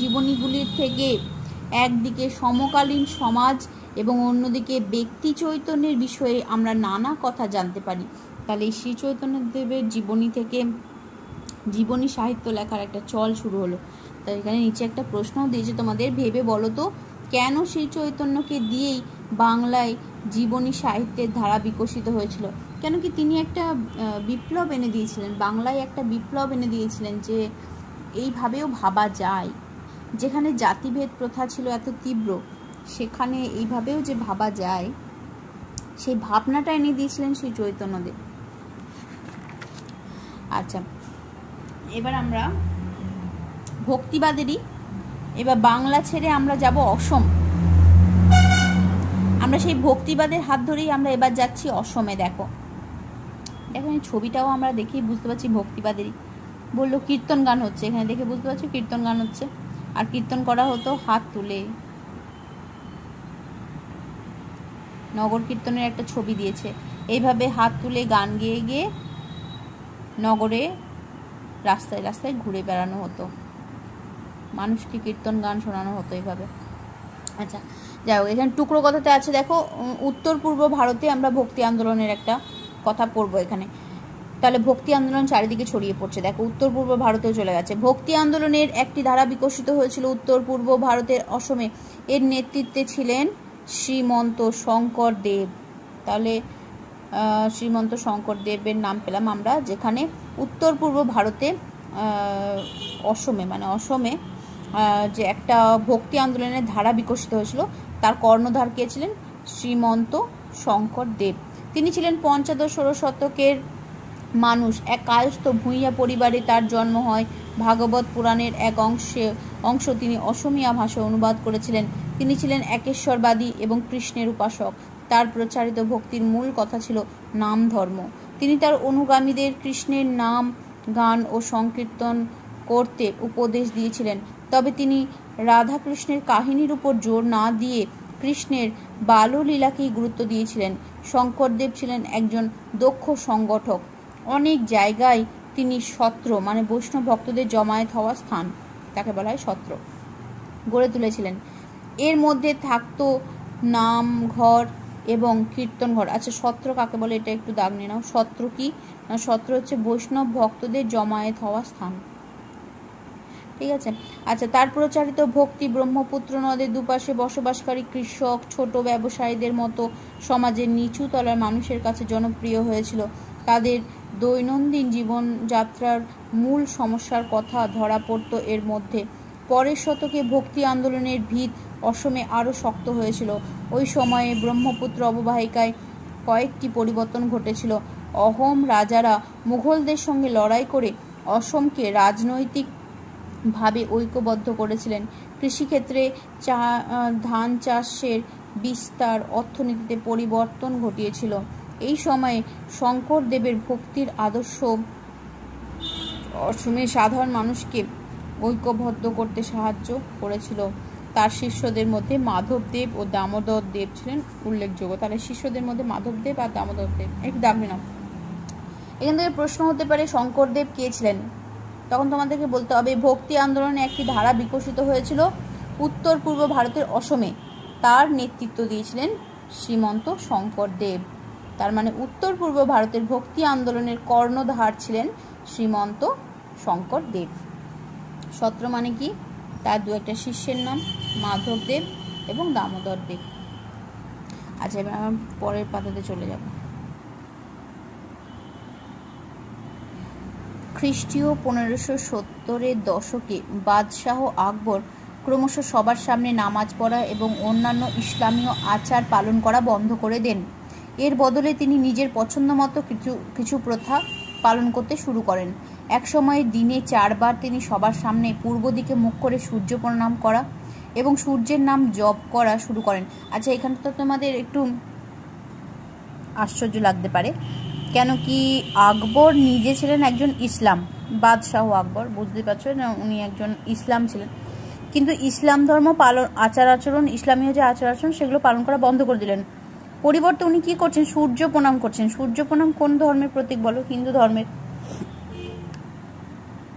জীবনীগুলির থেকে একদিকে সমকালীন সমাজ এবং অন্যদিকে ব্যক্তি চৈতন্যের বিষয়ে আমরা নানা কথা জানতে পারি। তাহলে শ্রী চৈতন্যদেবের জীবনী থেকে জীবনী সাহিত্য লেখার একটা চল শুরু হলো। তাই এখানে নিচে একটা প্রশ্নও দিয়েছে তোমাদের, ভেবে বলো তো কেন শ্রী চৈতন্যকে দিয়েই বাংলায় জীবনী সাহিত্যের ধারা বিকশিত হয়েছিল? কেন কি তিনি একটা বিপ্লব এনে দিয়েছিলেন, বাংলায় একটা বিপ্লব এনে দিয়েছিলেন যে এইভাবেও ভাবা যায়। যেখানে জাতিভেদ প্রথা ছিল এত তীব্র, সেখানে এইভাবেও যে ভাবা যায়, সেই ভাবনাটা এনে দিয়েছিলেন শ্রী চৈতন্যদেব। আচ্ছা, এবার আমরা ভক্তিবাদেরই এবার বাংলা ছেড়ে আমরা যাব অসম। আমরা সেই ভক্তিবাদের হাত ধরেই আমরা এবার যাচ্ছি অসমে। দেখো দেখো এই ছবিটাও আমরা দেখেই বুঝতে পারছি ভক্তিবাদেরই। বললো কীর্তন গান হচ্ছে, এখানে দেখে বুঝতে পারছি কীর্তন গান হচ্ছে। আর কীর্তন করা হতো হাত তুলে। নগর কীর্তনের একটা ছবি দিয়েছে, এইভাবে হাত তুলে গান গেয়ে গিয়ে নগরে রাস্তায় রাস্তায় ঘুরে বেড়ানো হতো, মানুষকে কীর্তন গান শোনানো হতো এইভাবে। আচ্ছা যাই হোক, এখানে টুকরো কথাতে আছে দেখো উত্তর পূর্ব ভারতে আমরা ভক্তি আন্দোলনের একটা কথা পড়বো এখানে। তাহলে ভক্তি আন্দোলন চারিদিকে ছড়িয়ে পড়ছে। দেখো উত্তর পূর্ব ভারতেও চলে গেছে। ভক্তি আন্দোলনের একটি ধারা বিকশিত হয়েছিল উত্তর পূর্ব ভারতের অসমে। এর নেতৃত্বে ছিলেন শ্রীমন্ত শঙ্কর দেব। তাহলে শ্রীমন্ত শঙ্কর দেবের নাম পেলাম আমরা, যেখানে উত্তর পূর্ব ভারতে অসমে মানে অসমে যে একটা ভক্তি আন্দোলনের ধারা বিকশিত হয়েছিল, তার কর্ণধার কে ছিলেন? শ্রীমন্ত শঙ্কর দেব। তিনি ছিলেন পঞ্চদশ-ষোড়শ শতকের মানুষ। এক কায়স্থ ভূঁইয়া পরিবারে তার জন্ম হয়। ভাগবত পুরাণের এক অংশ তিনি অসমীয়া ভাষায় অনুবাদ করেছিলেন। তিনি ছিলেন একেশ্বরবাদী এবং কৃষ্ণের উপাসক। তার প্রচারিত ভক্তির মূল কথা ছিল নাম ধর্ম। তিনি তার অনুগামীদের কৃষ্ণের নাম গান ও সংকীর্তন করতে উপদেশ দিয়েছিলেন। তবে তিনি রাধাকৃষ্ণের কাহিনীর উপর জোর না দিয়ে কৃষ্ণের বাললীলাকেই গুরুত্ব দিয়েছিলেন। শঙ্করদেব ছিলেন একজন দক্ষ সংগঠক। অনেক জায়গায় তিনি সত্র মানে বৈষ্ণব ভক্তদের জমায়েত হওয়া স্থান, তাকে বলা হয় সত্র, গড়ে তুলেছিলেন। এর মধ্যে থাকতো নাম ঘর এবং কীর্তন ঘর। আচ্ছা সত্র কাকে বলে এটা একটু দাগ নিয়ে নাও। সত্র কি? না সত্র হচ্ছে বৈষ্ণব ভক্তদের জমায়েত হওয়া স্থান, ঠিক আছে। আচ্ছা তার প্রচারিত ভক্তি ব্রহ্মপুত্র নদের দুপাশে বসবাসকারী কৃষক ছোট ব্যবসায়ীদের মতো সমাজের নিচু তলার মানুষের কাছে জনপ্রিয় হয়েছিল। তাদের দৈনন্দিন জীবনযাত্রার মূল সমস্যার কথা ধরা পড়ত এর মধ্যে। পরের শতকে ভক্তি আন্দোলনের ভিত অসমে আরও শক্ত হয়েছিল। ওই সময়ে ব্রহ্মপুত্র অববাহিকায় কয়েকটি পরিবর্তন ঘটেছিল। অহোম রাজারা মুঘলদের সঙ্গে লড়াই করে অসমকে রাজনৈতিক ভাবে ঐক্যবদ্ধ করেছিলেন। কৃষিক্ষেত্রে ধান চাষের বিস্তার অর্থনীতিতে পরিবর্তন ঘটিয়েছিল। এই সময়ে শঙ্করদেবের ভক্তির আদর্শ অসমের সাধারণ মানুষকে ঐক্যবদ্ধ করতে সাহায্য করেছিল। তার শিষ্যদের মধ্যে মাধবদেব ও দামোদর দেব ছিলেন উল্লেখযোগ্য। তাহলে শিষ্যদের মধ্যে মাধবদেব আর দামোদর দেব। একটু দাবি নাও। এখান থেকে প্রশ্ন হতে পারে শঙ্করদেব কে ছিলেন? তখন তোমাদেরকে বলতে হবে ভক্তি আন্দোলনে একটি ধারা বিকশিত হয়েছিল উত্তর পূর্ব ভারতের অসমে। তার নেতৃত্ব দিয়েছিলেন শ্রীমন্ত শঙ্করদেব। তার মানে উত্তর পূর্ব ভারতের ভক্তি আন্দোলনের কর্ণধার ছিলেন শ্রীমন্ত শঙ্করদেব। সত্র মানে কি? তার দু একটা শিষ্যের নাম মাধবদেব এবং দামোদর দেব। আচ্ছা এবার আমার পরের পাতাতে চলে যাব। খ্রিস্টীয় 1570-এর দশকে বাদশাহ আকবর ক্রমশ সবার সামনে নামাজ পড়া এবং অন্যান্য ইসলামীয় আচার পালন করা বন্ধ করে দেন। এর বদলে তিনি নিজের পছন্দ মতো কিছু প্রথা পালন করতে শুরু করেন। এক সময় দিনে 4 বার তিনি সবার সামনে পূর্ব দিকে মুখ করে সূর্য প্রণাম করা এবং সূর্যের নাম জপ করা শুরু করেন। আচ্ছা এখানে তো তোমাদের একটু আশ্চর্য লাগতে পারে, কেন কি আকবর নিজে ছিলেন একজন ইসলাম, বাদশাহ আকবর, বুঝতে পারছো না, উনি একজন ইসলাম ছিলেন, কিন্তু ইসলাম ধর্ম পালন আচার আচরণ ইসলামীয় যে আচার আচরণ সেগুলো পালন করা বন্ধ করে দিলেন। পরিবর্তে উনি কি করছেন? সূর্য প্রণাম করছেন। সূর্য প্রণাম কোন ধর্মের প্রতীক বলো? হিন্দু ধর্মের।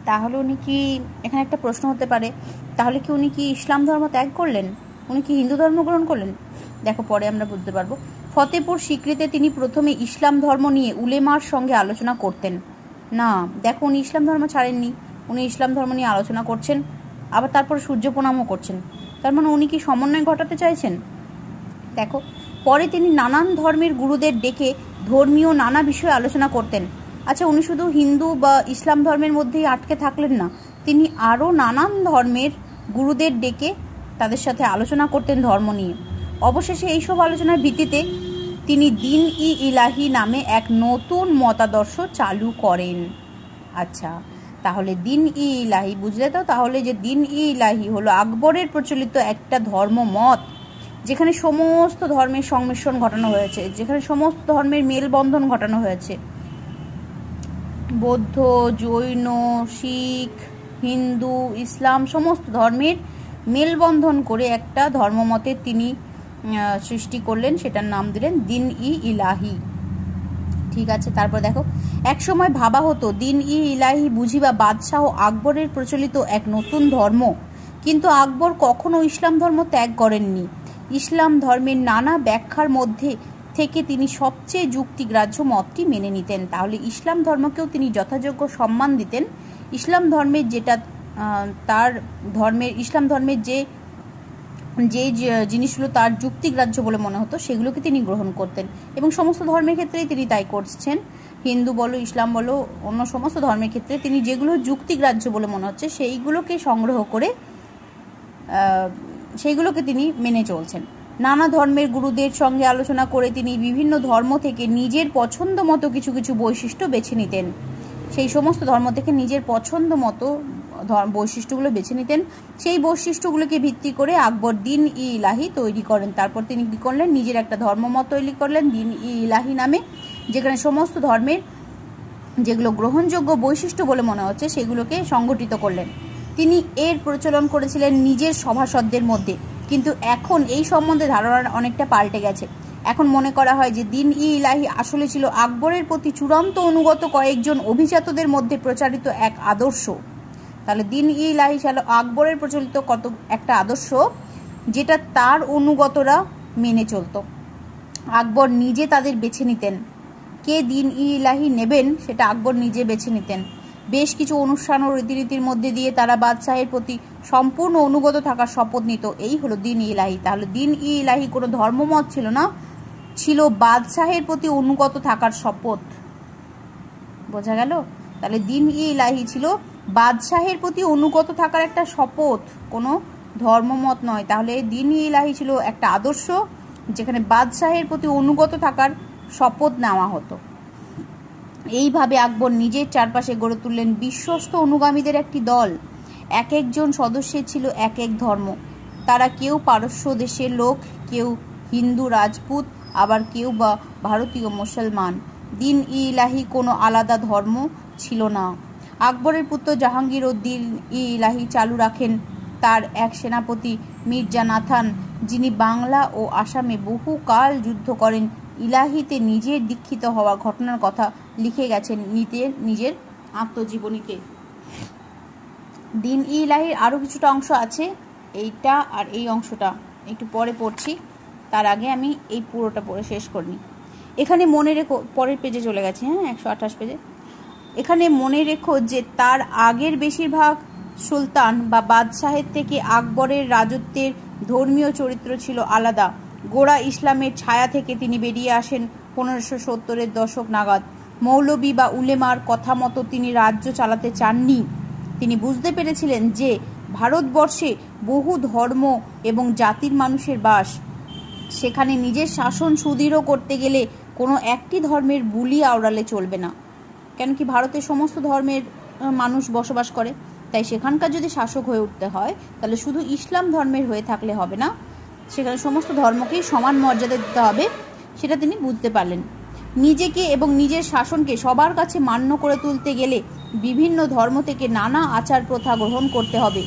তাহলে উনি কি, এখানে একটা প্রশ্ন হতে পারে, তাহলে কি উনি কি ইসলাম ধর্ম ত্যাগ করলেন? উনি কি হিন্দু ধর্ম গ্রহণ করলেন? দেখো পরে আমরা বুঝতে পারবো। ফতেপুর সিক্রিতে তিনি প্রথমে ইসলাম ধর্ম নিয়ে উলেমার সঙ্গে আলোচনা করতেন না। দেখো উনি ইসলাম ধর্ম ছাড়েননি, উনি ইসলাম ধর্ম নিয়ে আলোচনা করছেন, আবার তারপর সূর্য প্রণামও করছেন। তার মানে উনি কি সমন্বয় ঘটাতে চাইছেন? দেখো পরে তিনি নানান ধর্মের গুরুদের ডেকে ধর্মীয় নানা বিষয়ে আলোচনা করতেন। আচ্ছা উনি শুধু হিন্দু বা ইসলাম ধর্মের মধ্যেই আটকে থাকলেন না, তিনি আরও নানান ধর্মের গুরুদের ডেকে তাদের সাথে আলোচনা করতেন ধর্ম নিয়ে। অবশেষে এইসব আলোচনার ভিত্তিতে তিনি দিন-ই-ইলাহি নামে এক নতুন মতাদর্শ চালু করেন। আচ্ছা তাহলে দিন ই ইলাহি, বুঝলে তো? তাহলে যে দিন ই ইলাহি হলো আকবরের প্রচলিত একটা ধর্মমত, যেখানে সমস্ত ধর্মের সংমিশ্রণ ঘটানো হয়েছে, যেখানে সমস্ত ধর্মের মেলবন্ধন ঘটানো হয়েছে। বৌদ্ধ, জৈন, শিখ, হিন্দু, ইসলাম সমস্ত ধর্মের মেলবন্ধন করে একটা ধর্মমতের তিনি সৃষ্টি করলেন, সেটার নাম দিলেন দিন ই ইলাহি। ঠিক আছে, তারপর দেখো, এক সময় ভাবা হতো দিন ই ইলাহি বুঝিবা বাদশাহ আকবরের প্রচলিত এক নতুন ধর্ম, কিন্তু আকবর কখনো ইসলাম ধর্ম ত্যাগ করেননি। ইসলাম ধর্মের নানা ব্যাখ্যার মধ্যে থেকে তিনি সবচেয়ে যুক্তিগ্রাহ্য মতটি মেনে নিতেন। তাহলে ইসলাম ধর্মকেও তিনি যথাযোগ্য সম্মান দিতেন। ইসলাম ধর্মের যেটা তার ধর্মের ইসলাম ধর্মের যে জিনিসগুলো তার যুক্তিগ্রাহ্য বলে মনে হতো সেগুলোকে তিনি গ্রহণ করতেন, এবং সমস্ত ধর্মের ক্ষেত্রেই তিনি তাই করছেন। হিন্দু বলো, ইসলাম বলো, অন্য সমস্ত ধর্মের ক্ষেত্রে তিনি যেগুলো যুক্তিগ্রাহ্য বলে মনে হচ্ছে সেইগুলোকে সংগ্রহ করে সেইগুলোকে তিনি মেনে চলছেন। নানা ধর্মের গুরুদের সঙ্গে আলোচনা করে তিনি বিভিন্ন ধর্ম থেকে নিজের পছন্দ মতো কিছু কিছু বৈশিষ্ট্য বেছে নিতেন। সেই সমস্ত ধর্ম থেকে নিজের পছন্দ মতো বৈশিষ্ট্যগুলো বেছে নিতেন। সেই বৈশিষ্ট্যগুলোকে ভিত্তি করে আকবর দিন ই ইলাহি তৈরি করেন। তারপর তিনি কী করলেন? নিজের একটা ধর্মমত তৈরি করলেন দিন ই ইলাহি নামে, যেখানে সমস্ত ধর্মের যেগুলো গ্রহণযোগ্য বৈশিষ্ট্য বলে মনে হচ্ছে সেগুলোকে সংগঠিত করলেন। তিনি এর প্রচলন করেছিলেন নিজের সভাসদদের মধ্যে, কিন্তু এখন এই সম্বন্ধে ধারণা অনেকটা পাল্টে গেছে। এখন মনে করা হয় যে দিন ই ইলাহি আসলে ছিল আকবরের প্রতি চূড়ান্ত অনুগত কয়েকজন অভিজাতদের মধ্যে প্রচারিত এক আদর্শ। তাহলে দিন ই ইলাহি ছিল আকবরের প্রচলিত একটা আদর্শ, যেটা তার অনুগতরা মেনে চলত। আকবর নিজে তাদের বেছে নিতেন। কে দিন ই ইলাহি নেবেন সেটা আকবর নিজে বেছে নিতেন। বেশ কিছু অনুষ্ঠান ও রীতিনীতির মধ্যে দিয়ে তারা বাদশাহের প্রতি সম্পূর্ণ অনুগত থাকার শপথ নিত। এই হলো দিন ই ইলাহি। তাহলে দিন ই ইলাহি কোনো ধর্মমত ছিল না, ছিল বাদশাহের প্রতি অনুগত থাকার শপথ। বোঝা গেল? তাহলে দিন ই ইলাহি ছিল বাদশাহের প্রতি অনুগত থাকার একটা শপথ, কোনো ধর্মমত নয়। তাহলে দিন ই ইলাহি ছিল একটা আদর্শ, যেখানে বাদশাহের প্রতি অনুগত থাকার শপথ নেওয়া হতো। এইভাবে আকবর নিজের চারপাশে গড়ে তুললেন বিশ্বস্ত অনুগামীদের একটি দল। এক একজন সদস্যের ছিল এক এক ধর্ম। তারা কেউ পারস্য দেশের লোক, কেউ হিন্দু রাজপুত, আবার কেউ বা ভারতীয় মুসলমান। দিন ই ইলাহি কোনো আলাদা ধর্ম ছিল না। আকবরের পুত্র জাহাঙ্গীর ও দিন ই ইলাহি চালু রাখেন তার এক সেনাপতি মির্জা নাথান, যিনি বাংলা ও আসামে বহুকাল যুদ্ধ করেন। ইলাহিতে নিজের দীক্ষিত হওয়ার ঘটনার কথা লিখে গেছেন নিজের আত্মজীবনীতে। দিন ই ইলাহির আরও কিছুটা অংশ আছে, এইটা আর এই অংশটা একটু পরে পড়ছি, তার আগে আমি এই পুরোটা পড়ে শেষ করিনি। এখানে মনে রেখো, পরের পেজে চলে গেছে, 128 পেজে। এখানে মনে রেখো যে তার আগের বেশিরভাগ সুলতান বা বাদশাহের থেকে আকবরের রাজত্বের ধর্মীয় চরিত্র ছিল আলাদা। গোড়া ইসলামের ছায়া থেকে তিনি বেরিয়ে আসেন 1570-এর দশক নাগাদ। মৌলবি বা উলেমার কথা মতো তিনি রাজ্য চালাতে চাননি। তিনি বুঝতে পেরেছিলেন যে ভারতবর্ষে বহু ধর্ম এবং জাতির মানুষের বাস। সেখানে নিজের শাসন সুদৃঢ় করতে গেলে কোনো একটি ধর্মের বুলি আওড়ালে চলবে না। কেন কি ভারতের সমস্ত ধর্মের মানুষ বসবাস করে, তাই সেখানকার যদি শাসক হয়ে উঠতে হয় তাহলে শুধু ইসলাম ধর্মের হয়ে থাকলে হবে না, সেখানে সমস্ত ধর্মকেই সমান মর্যাদা দিতে হবে, সেটা তিনি বুঝতে পারলেন। নিজেকে এবং নিজের শাসনকে সবার কাছে মান্য করে তুলতে গেলে বিভিন্ন ধর্ম থেকে নানা আচার প্রথা গ্রহণ করতে হবে।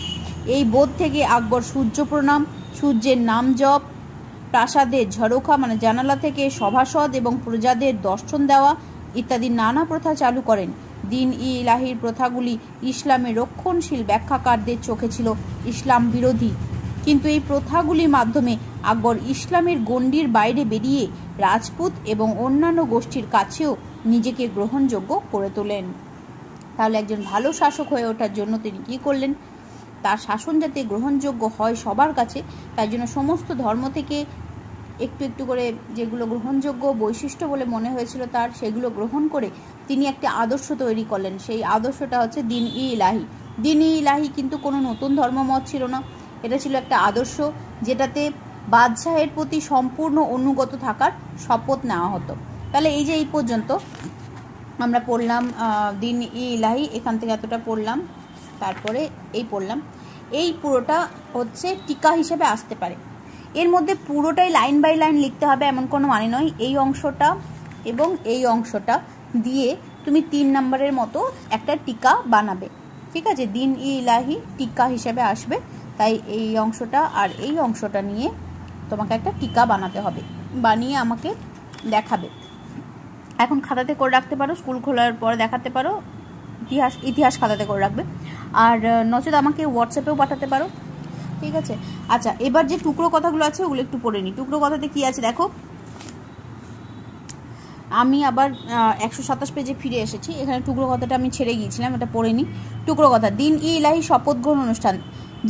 এই বোধ থেকে আকবর সূর্য প্রণাম, সূর্যের নাম জপ, প্রাসাদের ঝরোখা মানে জানালা থেকে সভাসদ এবং প্রজাদের দর্শন দেওয়া ইত্যাদি নানা প্রথা চালু করেন। দিন ই ইলাহির প্রথাগুলি ইসলামের রক্ষণশীল ব্যাখ্যাকারদের চোখে ছিল ইসলাম বিরোধী, কিন্তু এই প্রথাগুলির মাধ্যমে আকবর ইসলামের গণ্ডির বাইরে বেরিয়ে রাজপুত এবং অন্যান্য গোষ্ঠীর কাছেও নিজেকে গ্রহণযোগ্য করে তোলেন। তাহলে একজন ভালো শাসক হয়ে ওঠার জন্য তিনি কী করলেন? তার শাসন যাতে গ্রহণযোগ্য হয় সবার কাছে, তাই জন্য সমস্ত ধর্ম থেকে একটু একটু করে যেগুলো গ্রহণযোগ্য বৈশিষ্ট্য বলে মনে হয়েছিল তার, সেগুলো গ্রহণ করে তিনি একটা আদর্শ তৈরি করলেন। সেই আদর্শটা হচ্ছে দিন ই ইলাহি। দিন ই ইলাহি কিন্তু কোনো নতুন ধর্মমত ছিল না, এটা ছিল একটা আদর্শ যেটাতে বাদশাহের প্রতি সম্পূর্ণ অনুগত থাকার শপথ নেওয়া হতো। তাহলে এই যে এই পর্যন্ত আমরা পড়লাম দিন ই ইলাহি, এখান থেকে এতটা পড়লাম, তারপরে এই পড়লাম। এই পুরোটা হচ্ছে টিকা হিসেবে আসতে পারে। এর মধ্যে পুরোটাই লাইন বাই লাইন লিখতে হবে এমন কোনো মানে নয়। এই অংশটা এবং এই অংশটা দিয়ে তুমি 3 নম্বরের মতো একটা টিকা বানাবে, ঠিক আছে? দিন ই ইলাহি টিকা হিসেবে আসবে, তাই এই অংশটা আর এই অংশটা নিয়ে তোমাকে একটা টিকা বানাতে হবে, বানিয়ে আমাকে দেখাবে। এখন খাতাতে করে রাখতে পারো, স্কুল খোলার পরে দেখাতে পারো, ইতিহাস খাতাতে করে রাখবে, আর নচেত আমাকে হোয়াটসঅ্যাপেও পাঠাতে পারো, ঠিক আছে? আচ্ছা, এবার যে টুকরো কথাগুলো আছে ওগুলো একটু পড়ে নিই। টুকরো কথাতে কি আছে দেখো, আমি আবার 127 পেজে ফিরে এসেছি। এখানে টুকরো কথাটা আমি ছেড়ে গিয়েছিলাম, এটা পড়ে নিই। টুকরো কথা, দিন ই ইলাহি শপথ গ্রহণ অনুষ্ঠান।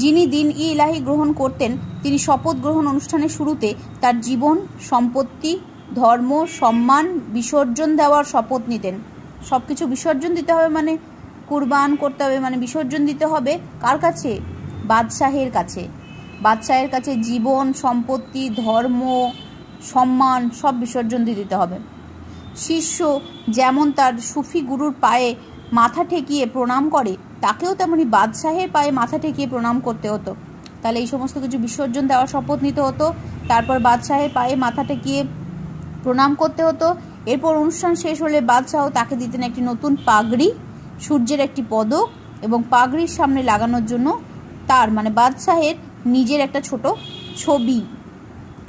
যিনি দিন ই ইলাহি গ্রহণ করতেন তিনি শপথ গ্রহণ অনুষ্ঠানের শুরুতে তার জীবন, সম্পত্তি, ধর্ম, সম্মান বিসর্জন দেওয়ার শপথ নিতেন। সব কিছু বিসর্জন দিতে হবে মানে কুরবান করতে হবে, মানে বিসর্জন দিতে হবে কার কাছে? বাদশাহের কাছে। বাদশাহের কাছে জীবন, সম্পত্তি, ধর্ম, সম্মান সব বিসর্জন দিয়ে দিতে হবে। শিষ্য যেমন তার সুফি গুরুর পায়ে মাথা ঠেকিয়ে প্রণাম করে, তাকেও তেমনি বাদশাহের পায়ে মাথা ঠেকিয়ে প্রণাম করতে হতো। তাহলে এই সমস্ত কিছু বিসর্জন দেওয়ার শপথ নিতে হতো, তারপর বাদশাহের পায়ে মাথা ঠেকিয়ে প্রণাম করতে হতো। এরপর অনুষ্ঠান শেষ হলে বাদশাহ তাকে দিতেন একটি নতুন পাগড়ি, সূর্যের একটি পদক এবং পাগড়ির সামনে লাগানোর জন্য তার মানে বাদশাহের নিজের একটা ছোট ছবি।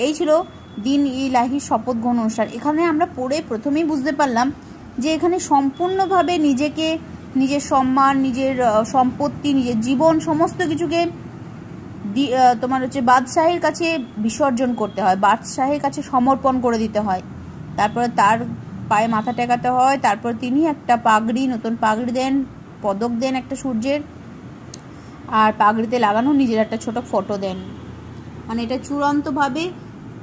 এই ছিল দিন ই ইলাহি শপথ গ্রহণ অনুষ্ঠান। এখানে আমরা পড়ে প্রথমেই বুঝতে পারলাম যে এখানে সম্পূর্ণভাবে নিজেকে, নিজের সম্মান, নিজের সম্পত্তি, নিজের জীবন সমস্ত কিছুকে তোমার হচ্ছে বাদশাহের কাছে বিসর্জন করতে হয়, বাদশাহের কাছে সমর্পণ করে দিতে হয়। তারপরে তার পায়ে মাথা টেকাতে হয়, তারপর তিনি একটা পাগড়ি, নতুন পাগড়ি দেন, পদক দেন একটা সূর্যের, আর পাগড়িতে লাগানো নিজের একটা ছোট ফটো দেন। মানে এটা চূড়ান্তভাবে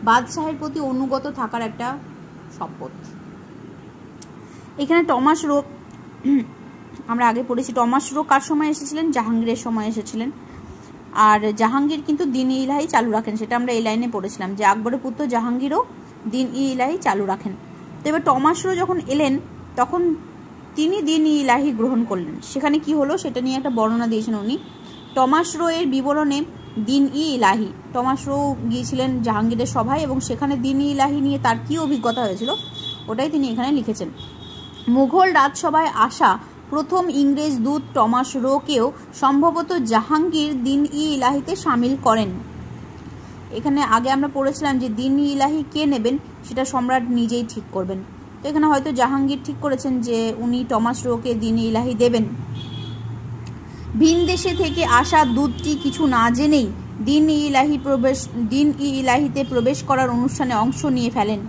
বাদশাহের প্রতি অনুগত থাকার একটা শপথ। এখানে টমাস রো, আমরা আগে পড়েছি, টমাস রো কার সময় এসেছিলেন? জাহাঙ্গীরের সময় এসেছিলেন। আর জাহাঙ্গীর কিন্তু দিন ই ইলাহি চালু রাখেন, সেটা আমরা এই লাইনে পড়েছিলাম যে আকবরের পুত্র জাহাঙ্গীরও দিন ই ইলাহি চালু রাখেন। তো এবার টমাস রো যখন এলেন তখন তিনি দিন ই ইলাহি গ্রহণ করলেন। সেখানে কি হলো সেটা নিয়ে একটা বর্ণনা দিয়েছেন উনি। টমাস রো এর বিবরণে দিন ই ইলাহি, টমাস রো গিয়েছিলেন জাহাঙ্গীরের সভায় এবং সেখানে দিন ই ইলাহি নিয়ে তার কী অভিজ্ঞতা হয়েছিল ওটাই তিনি এখানে লিখেছেন। মুঘল রাজসভায় আসা প্রথম ইংরেজ দূত টমাস রোকেও সম্ভবত জাহাঙ্গীর দিন ই ইলাহিতে সামিল করেন। এখানে আগে আমরা পড়েছিলাম যে দিন ই ইলাহি কে নেবেন সেটা সম্রাট নিজেই ঠিক করবেন। তো এখানে হয়তো জাহাঙ্গীর ঠিক করেছেন যে উনি টমাস রোকে দিন ই ইলাহি দেবেন। ভিনদেশে থেকে আসা দূতটি কিছু না জেনেই দিন ই ইলাহিতে প্রবেশ করার অনুষ্ঠানে অংশ নিয়ে ফেলেন।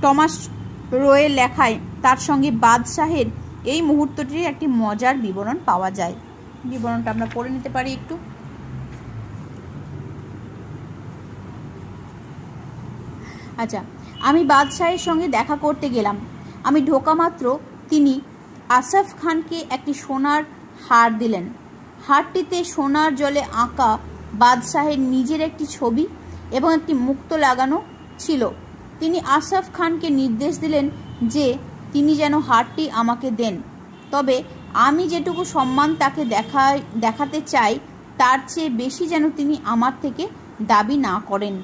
টমাস রোয়ের লেখায় তার সঙ্গে বাদশাহের এই মুহূর্তটির একটি মজার বিবরণ পাওয়া যায়। বিবরণটা আমরা পড়ে নিতে পারি একটু। আচ্ছা, আমি বাদশাহের সঙ্গে দেখা করতে গেলাম। আমি ঢোকা মাত্র তিনি আসফ খানকে একটি সোনার হার দিলেন। হারটিতে সোনার জলে আঁকা বাদশাহের নিজের একটি ছবি এবং একটি মুক্ত লাগানো ছিল। তিনি আসফ খানকে নির্দেশ দিলেন যে তিনি যেন হারটি আমাকে দেন, তবে আমি যেটুকু সম্মান তাকে দেখাতে চাই তার চেয়ে বেশি যেন তিনি আমার থেকে দাবি না করেন।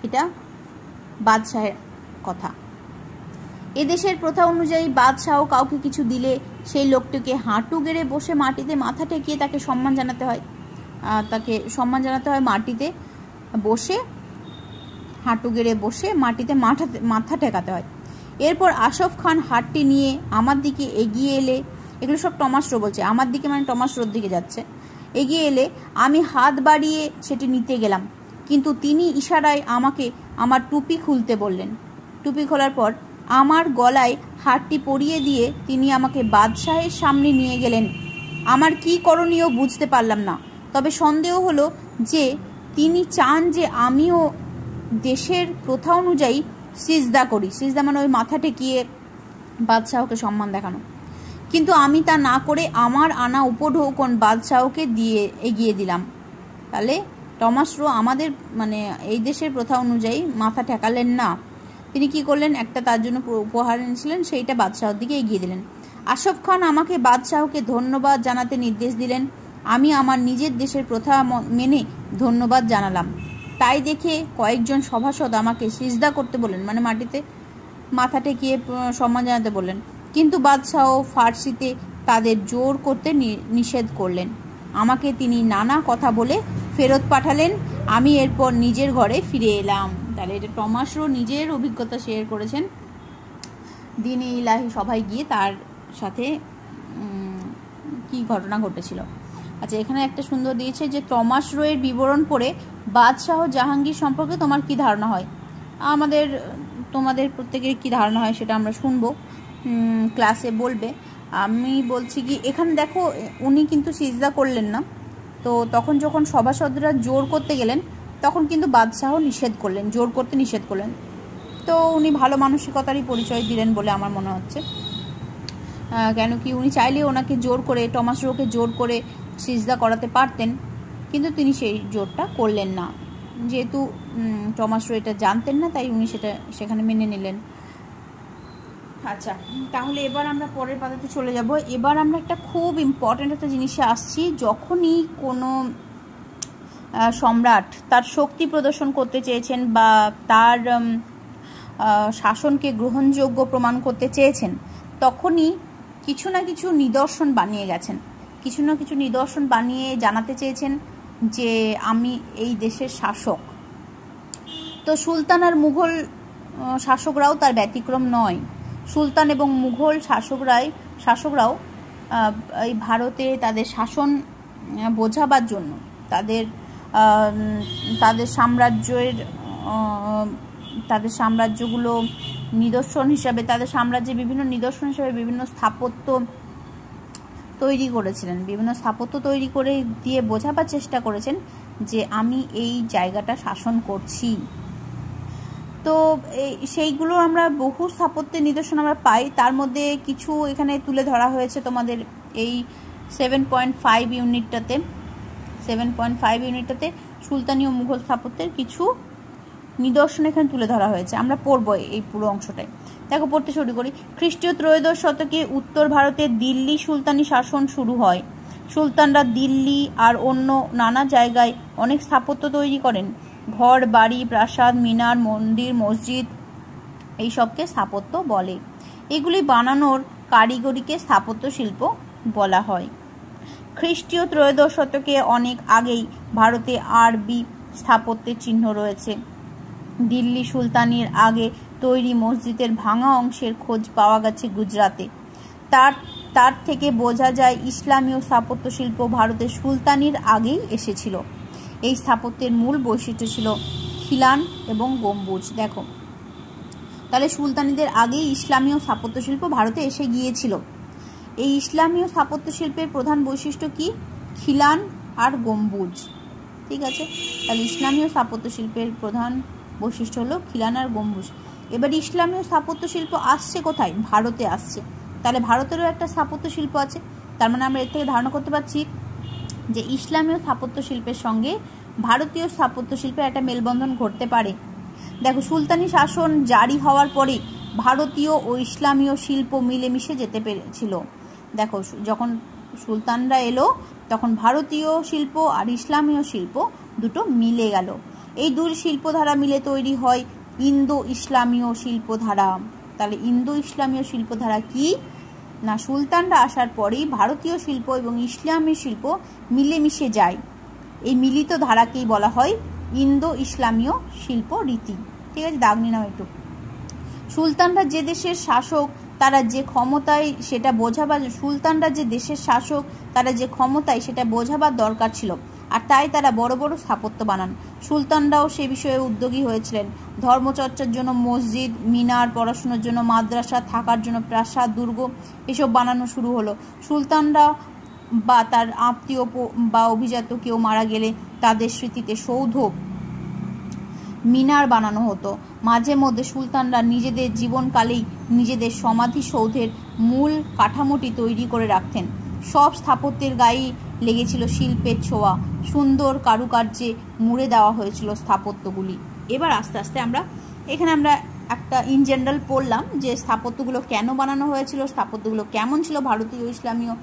এটা বাদশাহের কথা। এদেশের প্রথা অনুযায়ী বাদশাহ কাউকে কিছু দিলে সেই লোকটিকে হাঁটু গেড়ে বসে মাটিতে মাথা ঠেকিয়ে তাকে সম্মান জানাতে হয়। মাটিতে বসে, হাঁটু গেড়ে বসে মাটিতে মাথা ঠেকাতে হয়। এরপর আসফ খান হারটি নিয়ে আমার দিকে এগিয়ে এলে, এগুলো সব টমাস রো বলছে, আমার দিকে মানে টমাস রোর দিকে যাচ্ছে, এগিয়ে এলে আমি হাত বাড়িয়ে সেটি নিতে গেলাম, কিন্তু তিনি ইশারায় আমাকে আমার টুপি খুলতে বললেন। টুপি খোলার পর আমার গলায় হারটি পরিয়ে দিয়ে তিনি আমাকে বাদশাহের সামনে নিয়ে গেলেন। আমার কি করণীয় বুঝতে পারলাম না, তবে সন্দেহ হলো যে তিনি চান যে আমিও দেশের প্রথা অনুযায়ী সিজদা করি। সিজদা মানে ওই মাথা টেকিয়ে বাদশাহকে সম্মান দেখানো। কিন্তু আমি তা না করে আমার আনা উপঢৌকন বাদশাহকে দিয়ে এগিয়ে দিলাম। তাহলে টমাস রো আমাদের মানে এই দেশের প্রথা অনুযায়ী মাথা ঠেকালেন না, তিনি কি করলেন, একটা তার জন্য উপহার এনেছিলেন, সেইটা বাদশাহর দিকে এগিয়ে দিলেন। আশফ খান আমাকে বাদশাহকে ধন্যবাদ জানাতে নির্দেশ দিলেন। আমি আমার নিজের দেশের প্রথা মেনে ধন্যবাদ জানালাম। তাই দেখে কয়েকজন সভাসদ আমাকে সিজদা করতে বললেন, মানে মাটিতে মাথা টেকিয়ে সম্মান জানাতে বললেন, কিন্তু বাদশাহ ফার্সিতে তাদের জোর করতে নিষেধ করলেন। আমাকে তিনি নানা কথা বলে ফেরত পাঠালেন। আমি এরপর নিজের ঘরে ফিরে এলাম। তাহলে এটা টমাস রো নিজের অভিজ্ঞতা শেয়ার করেছেন দ্বীন-ই ইলাহি সভায় গিয়ে তার সাথে কি ঘটনা ঘটেছিল। আচ্ছা, এখানে একটা সুন্দর দিয়েছে যে টমাস রো এর বিবরণ পড়ে বাদশাহ জাহাঙ্গীর সম্পর্কে তোমার কি ধারণা হয়। তোমাদের প্রত্যেকের কি ধারণা হয় সেটা আমরা শুনবো, ক্লাসে বলবে। আমি বলছি কি, এখানে দেখো উনি কিন্তু সিজদা করলেন না, তো তখন যখন সভাসদরা জোর করতে গেলেন তখন কিন্তু বাদশাহ নিষেধ করলেন, জোর করতে নিষেধ করলেন। তো উনি ভালো মানসিকতারই পরিচয় দিলেন বলে আমার মনে হচ্ছে। কেন কি উনি চাইলে ওনাকে জোর করে, টমাস রোকে জোর করে সিজদা করাতে পারতেন, কিন্তু তিনি সেই জোরটা করলেন না। যেহেতু টমাস রো এটা জানতেন না, তাই উনি সেখানে মেনে নিলেন। আচ্ছা, তাহলে এবার আমরা পরের পাতাতে চলে যাব। এবার আমরা একটা খুব ইম্পর্ট্যান্ট একটা জিনিসে আসছি। যখনই কোনো সম্রাট তার শক্তি প্রদর্শন করতে চেয়েছেন বা তার শাসনকে গ্রহণযোগ্য প্রমাণ করতে চেয়েছেন, তখনই কিছু না কিছু নিদর্শন বানিয়ে গেছেন, কিছু না কিছু নিদর্শন বানিয়ে জানাতে চেয়েছেন যে আমি এই দেশের শাসক। তো সুলতান আর মুঘল শাসকরাও তার ব্যতিক্রম নয়। সুলতান এবং মুঘল শাসকরাও এই ভারতে তাদের শাসন বোঝাবার জন্য তাদের সাম্রাজ্যগুলো নিদর্শন হিসাবে, তাদের সাম্রাজ্যের বিভিন্ন নিদর্শন হিসাবে বিভিন্ন স্থাপত্য তৈরি করেছিলেন, বিভিন্ন স্থাপত্য তৈরি করে দিয়ে বোঝাবার চেষ্টা করেছেন যে আমি এই জায়গাটা শাসন করছি। তো সেইগুলো আমরা বহু স্থাপত্যের নিদর্শন আমরা পাই। তার মধ্যে কিছু এখানে তুলে ধরা হয়েছে তোমাদের এই 7.5 ইউনিটটাতে সুলতানি ও মুঘল স্থাপত্যের কিছু নিদর্শন এখানে তুলে ধরা হয়েছে। আমরা পড়বো এই পুরো অংশটাই। দেখো, পড়তে শুরু করি। খ্রিস্টীয় ত্রয়োদশ শতকে উত্তর ভারতে দিল্লি সুলতানি শাসন শুরু হয়। সুলতানরা দিল্লি আর অন্য নানা জায়গায় অনেক স্থাপত্য তৈরি করেন। ঘর বাড়ি, প্রাসাদ, মিনার, মন্দির, মসজিদ, এইসবকে স্থাপত্য বলে। এগুলি বানানোর কারিগরিকে স্থাপত্য শিল্প বলা হয়। খ্রিস্টীয় ত্রয়োদশ শতকে অনেক আগেই ভারতে আরবি স্থাপত্যের চিহ্ন রয়েছে। দিল্লি সুলতানির আগে তৈরি মসজিদের ভাঙা অংশের খোঁজ পাওয়া গেছে গুজরাতে। তার থেকে বোঝা যায় ইসলামীয় স্থাপত্য শিল্প ভারতের সুলতানির আগেই এসেছিল। এই স্থাপত্যের মূল বৈশিষ্ট্য ছিল খিলান এবং গম্বুজ। দেখো, তাহলে সুলতানিদের আগেই ইসলামীয় স্থাপত্য শিল্প ভারতে এসে গিয়েছিল। এই ইসলামীয় স্থাপত্য শিল্পের প্রধান বৈশিষ্ট্য কি? খিলান আর গম্বুজ। ঠিক আছে, তাহলে ইসলামীয় স্থাপত্য শিল্পের প্রধান বৈশিষ্ট্য হলো খিলান আর গম্বুজ। এবার ইসলামীয় স্থাপত্য শিল্প আসছে কোথায়? ভারতে আসছে। তাহলে ভারতেরও একটা স্থাপত্য শিল্প আছে। তার মানে আমরা এর থেকে ধারণা করতে পারছি যে ইসলামীয় স্থাপত্য শিল্পের সঙ্গে ভারতীয় স্থাপত্য শিল্পের একটা মেলবন্ধন ঘটতে পারে। দেখো, সুলতানি শাসন জারি হওয়ার পরে ভারতীয় ও ইসলামীয় শিল্প মিলেমিশে যেতে পেরেছিল। দেখো, যখন সুলতানরা এলো তখন ভারতীয় শিল্প আর ইসলামীয় শিল্প দুটো মিলে গেল। এই দুই শিল্পধারা মিলে তৈরি হয় ইন্দো ইসলামীয় শিল্পধারা। তাহলে ইন্দো ইসলামীয় শিল্পধারা কি না, সুলতানরা আসার পরেই ভারতীয় শিল্প এবং ইসলামী শিল্প মিলেমিশে যায়। এই মিলিত ধারাকেই বলা হয় ইন্দো ইসলামীয় শিল্প রীতি। ঠিক আছে, দাগ নিয়ে নাও একটু। সুলতানরা যে দেশের শাসক তারা যে ক্ষমতায় সেটা বোঝাবার, সুলতানরা যে দেশের শাসক তারা যে ক্ষমতায় সেটা বোঝাবার দরকার ছিল, আর তাই তারা বড় বড় স্থাপত্য বানান। সুলতানরাও সে বিষয়ে উদ্যোগী হয়েছিলেন। ধর্মচর্চার জন্য মসজিদ, মিনার, পড়াশোনার জন্য মাদ্রাসা, থাকার জন্য প্রাসাদ, দুর্গ এসব বানানো শুরু হলো। সুলতানরা বা তার আত্মীয় বা অভিজাত কেউ মারা গেলে তাদের স্মৃতিতে সৌধ, মিনার বানানো হতো। মাঝে মধ্যে সুলতানরা নিজেদের জীবনকালেই নিজেদের সমাধিসৌধের মূল কাঠামোটি তৈরি করে রাখতেন। সব স্থাপত্যের গায়েই লেগেছিল শিল্পের ছোঁয়া। সুন্দর কারুকার্যে মুড়ে দেওয়া হয়েছিল স্থাপত্যগুলি। এবার আস্তে আস্তে আমরা একটা ইন জেনারেল পড়লাম যে স্থাপত্যগুলো কেন বানানো হয়েছিল, স্থাপত্যগুলো কেমন ছিল, ভারতীয় ইসলামীয়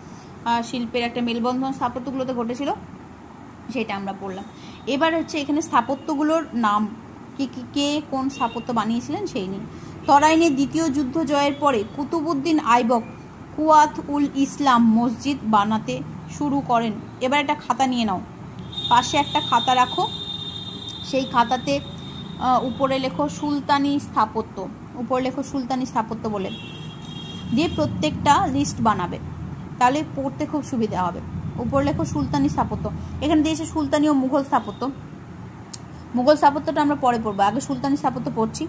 শিল্পের একটা মেলবন্ধন স্থাপত্যগুলোতে ঘটেছিল, সেটা আমরা পড়লাম। এবার হচ্ছে এখানে স্থাপত্যগুলোর নাম, কে কোন স্থাপত্য বানিয়েছিলেন সেই নিয়ে। তরাইনের দ্বিতীয় যুদ্ধ জয়ের পরে কুতুবউদ্দিন আইবক কুয়াত উল ইসলাম মসজিদ বানাতে শুরু করেন। এবার একটা খাতা নিয়ে নাও, পাশে একটা খাতা রাখো, সেই খাতাতে উপরে লেখো সুলতানি স্থাপত্য, উপরে লেখো সুলতানি স্থাপত্য বলে, দিয়ে প্রত্যেকটা লিস্ট বানাবে, তাহলে পড়তে খুব সুবিধা হবে। উপরে লেখো সুলতানি স্থাপত্য, এখানে দিয়েছে সুলতানি ও মুঘল স্থাপত্য। মুঘল স্থাপত্যটা আমরা পরে পড়বো, আগে সুলতানি স্থাপত্য পড়ছি।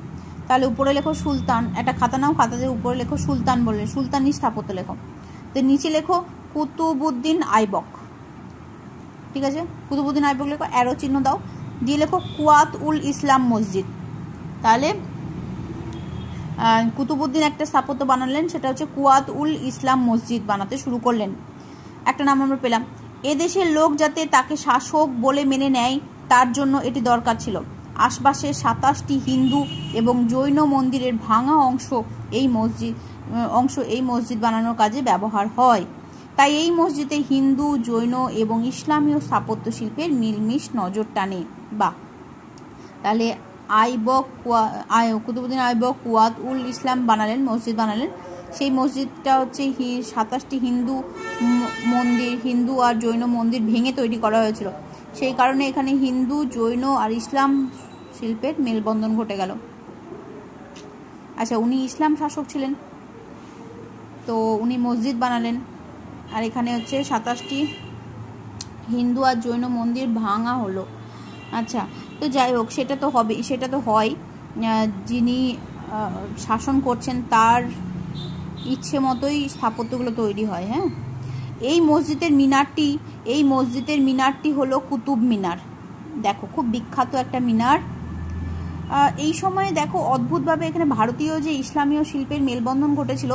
তাহলে উপরে লেখো সুলতান, একটা খাতা নাও, খাতাতে উপরে লেখো সুলতান বলে, সুলতানি স্থাপত্য লেখো। তো নিচে লেখো কুতুবউদ্দিন আইবক, ঠিক আছে, কুতুবউদ্দিন আইবক লেখো, অ্যারো চিহ্ন দাও, দিয়ে লেখো কুয়াত উল ইসলাম মসজিদ। তাহলে কুতুবউদ্দিন একটা স্থাপত্য বানালেন, সেটা হচ্ছে কুয়াত উল ইসলাম মসজিদ বানাতে শুরু করলেন। একটা নাম আমরা পেলাম। এদেশের লোক যাতে তাকে শাসক বলে মেনে নেয়, তার জন্য এটি দরকার ছিল। আশপাশের 27টি হিন্দু এবং জৈন মন্দিরের ভাঙা অংশ এই মসজিদ বানানোর কাজে ব্যবহার হয়। তাই এই মসজিদে হিন্দু, জৈন এবং ইসলামীয় স্থাপত্য শিল্পের মিলমিশ নজর টানে। বা তাহলে কুতুবউদ্দিন আইবক কুয়াত উল ইসলাম বানালেন, মসজিদ বানালেন। সেই মসজিদটা হচ্ছে 27টি হিন্দু আর জৈন মন্দির ভেঙে তৈরি করা হয়েছিল। সেই কারণে এখানে হিন্দু, জৈন আর ইসলাম শিল্পের মেলবন্ধন ঘটে গেল। আচ্ছা, উনি ইসলাম শাসক ছিলেন, তো উনি মসজিদ বানালেন, আর এখানে হচ্ছে 27টি হিন্দু আর জৈন মন্দির ভাঙা হলো। আচ্ছা, তো যাই হোক, সেটা তো হয়, যিনি শাসন করছেন তার ইচ্ছে মতোই স্থাপত্যগুলো তৈরি হয়। হ্যাঁ, এই মসজিদের মিনারটি হলো কুতুব মিনার। দেখো, খুব বিখ্যাত একটা মিনার। এই সময়ে দেখো অদ্ভুতভাবে এখানে ভারতীয় যে ইসলামীয় শিল্পের মেলবন্ধন ঘটেছিল,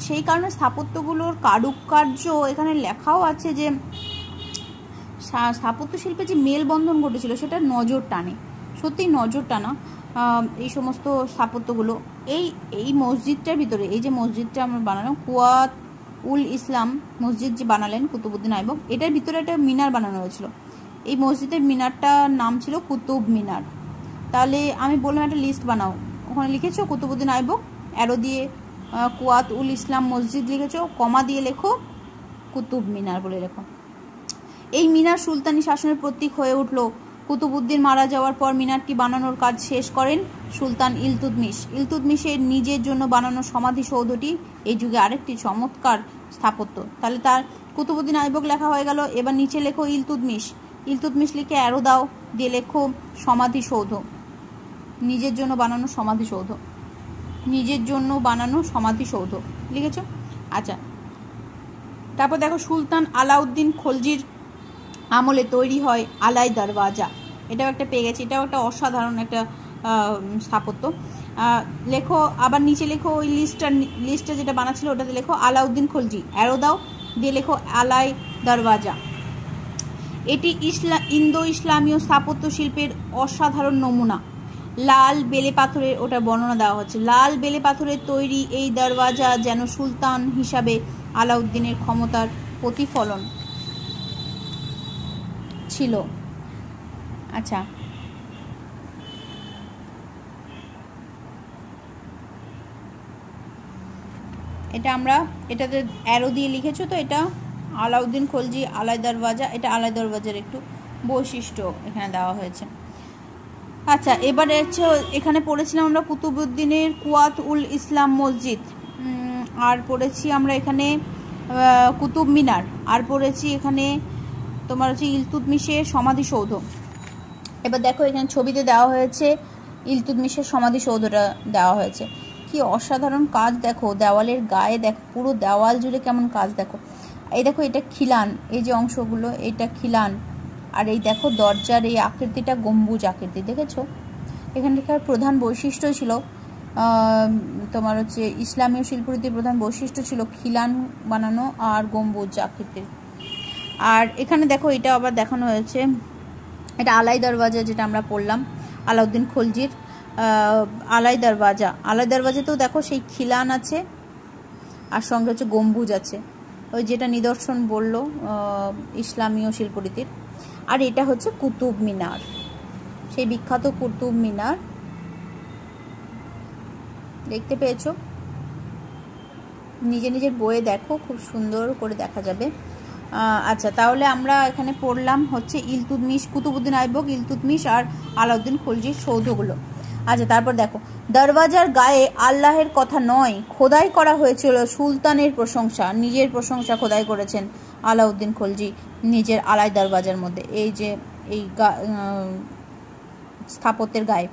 সেই কারণে স্থাপত্যগুলোর কারুকার্য এখানে লেখাও আছে যে স্থাপত্য শিল্পে যে মেলবন্ধন ঘটেছিল সেটা নজর টানে, সত্যিই নজর টানা এই সমস্ত স্থাপত্যগুলো। এই মসজিদটার ভিতরে, এই যে মসজিদটা আমরা বানালাম, কুয়াত উল ইসলাম মসজিদ যে বানালেন কুতুবউদ্দিন আইবক, এটার ভিতরে একটা মিনার বানানো হয়েছিল। এই মসজিদের মিনারটার নাম ছিল কুতুব মিনার। তাহলে আমি বললাম একটা লিস্ট বানাও, ওখানে লিখেছো কুতুবউদ্দিন আইবক, অ্যারো দিয়ে কুয়াত উল ইসলাম মসজিদ লিখেছো, কমা দিয়ে লেখো কুতুব মিনার বলে লেখো। এই মিনার সুলতানি শাসনের প্রতীক হয়ে উঠল। কুতুবউদ্দিন মারা যাওয়ার পর মিনারটি বানানোর কাজ শেষ করেন সুলতান ইলতুৎমিশ। ইলতুৎমিশের নিজের জন্য বানানো সমাধিসৌধটি এই যুগে আরেকটি চমৎকার স্থাপত্য। তাহলে তার কুতুবউদ্দিন আইবক লেখা হয়ে গেল। এবার নিচে লেখো ইলতুৎমিশ লিখে অ্যারো দাও, দিয়ে লেখো সমাধিসৌধ, নিজের জন্য বানানো সমাধিসৌধ লিখেছো। আচ্ছা, তারপর দেখো সুলতান আলাউদ্দিন খলজির আমলে তৈরি হয় আলাই দরওয়াজা। এটাও একটা পেয়ে গেছি, এটাও একটা অসাধারণ একটা স্থাপত্য। লেখো, আবার নিচে লেখো ওই লিস্টটা যেটা বানাচ্ছিল ওটাতে লেখো আলাউদ্দিন খলজি, অ্যারো দাও, দিয়ে লেখো আলাই দরওয়াজা। এটি ইন্দো ইসলামীয় স্থাপত্য শিল্পের অসাধারণ নমুনা। লাল বেলে পাথরের, ওটা বর্ণনা দেওয়া হচ্ছে, লাল বেলে পাথরের তৈরি এই দরওয়াজা যেন সুলতান হিসাবে আলাউদ্দিনের ক্ষমতার প্রতিফলন ছিল। আচ্ছা, এটাতে অ্যারো দিয়ে লিখেছো, তো এটা আলাউদ্দিন খলজি আলাই দরওয়াজা, এটা আলাই দরওয়াজার একটু বৈশিষ্ট্য এখানে দেওয়া হয়েছে। আচ্ছা, এবারে হচ্ছে এখানে পড়েছিলাম আমরা কুতুবউদ্দিনের কুয়াত উল ইসলাম মসজিদ, আর পড়েছি আমরা এখানে কুতুব মিনার, আর পড়েছি এখানে তোমার হচ্ছে ইলতুৎমিশের সমাধিসৌধ। এবার দেখো এখানে ছবিতে দেওয়া হয়েছে ইলতুৎমিশের সমাধিসৌধটা দেওয়া হয়েছে, কি অসাধারণ কাজ দেখো, দেওয়ালের গায়ে দেখো, পুরো দেওয়াল জুড়ে কেমন কাজ দেখো। এই দেখো, এটা খিলান, এই যে অংশগুলো এটা খিলান, আর এই দেখো দরজার এই আকৃতিটা গম্বুজ আকৃতি, দেখেছো। এখানকার প্রধান বৈশিষ্ট্য ছিল তোমার হচ্ছে ইসলামীয় শিল্পরীতির প্রধান বৈশিষ্ট্য ছিল খিলান বানানো আর গম্বুজ আকৃতির। আর এখানে দেখো এটা আবার দেখানো হয়েছে, এটা আলাই দরওয়াজা যেটা আমরা পড়লাম আলাউদ্দিন খলজির। আলাই দরওয়াজা, আলাই দরওয়াজাতেও দেখো সেই খিলান আছে আর সঙ্গে হচ্ছে গম্বুজ আছে, ওই যেটা নিদর্শন বললো ইসলামীয় শিল্পরীতির। আর এটা হচ্ছে কুতুব মিনার, সেই বিখ্যাত কুতুব মিনার, দেখতে পেয়েছো? নিজে নিজের বইয়ে দেখো, খুব সুন্দর করে দেখা যাবে। আচ্ছা, তাহলে আমরা এখানে পড়লাম হচ্ছে ইলতুৎমিশ, কুতুবউদ্দিন আইবক, ইলতুৎমিশ আর আলাউদ্দিন খলজির সৌধগুলো। আচ্ছা, তারপর দেখো দরওয়াজার গায়ে আল্লাহের কথা নয়, খোদাই করা হয়েছিল সুলতানের প্রশংসা, নিজের প্রশংসা খোদাই করেছেন আলাউদ্দিন খলজি নিজের আলাই দরওয়াজার মধ্যে, এই যে এই স্থাপত্যের গায়ে।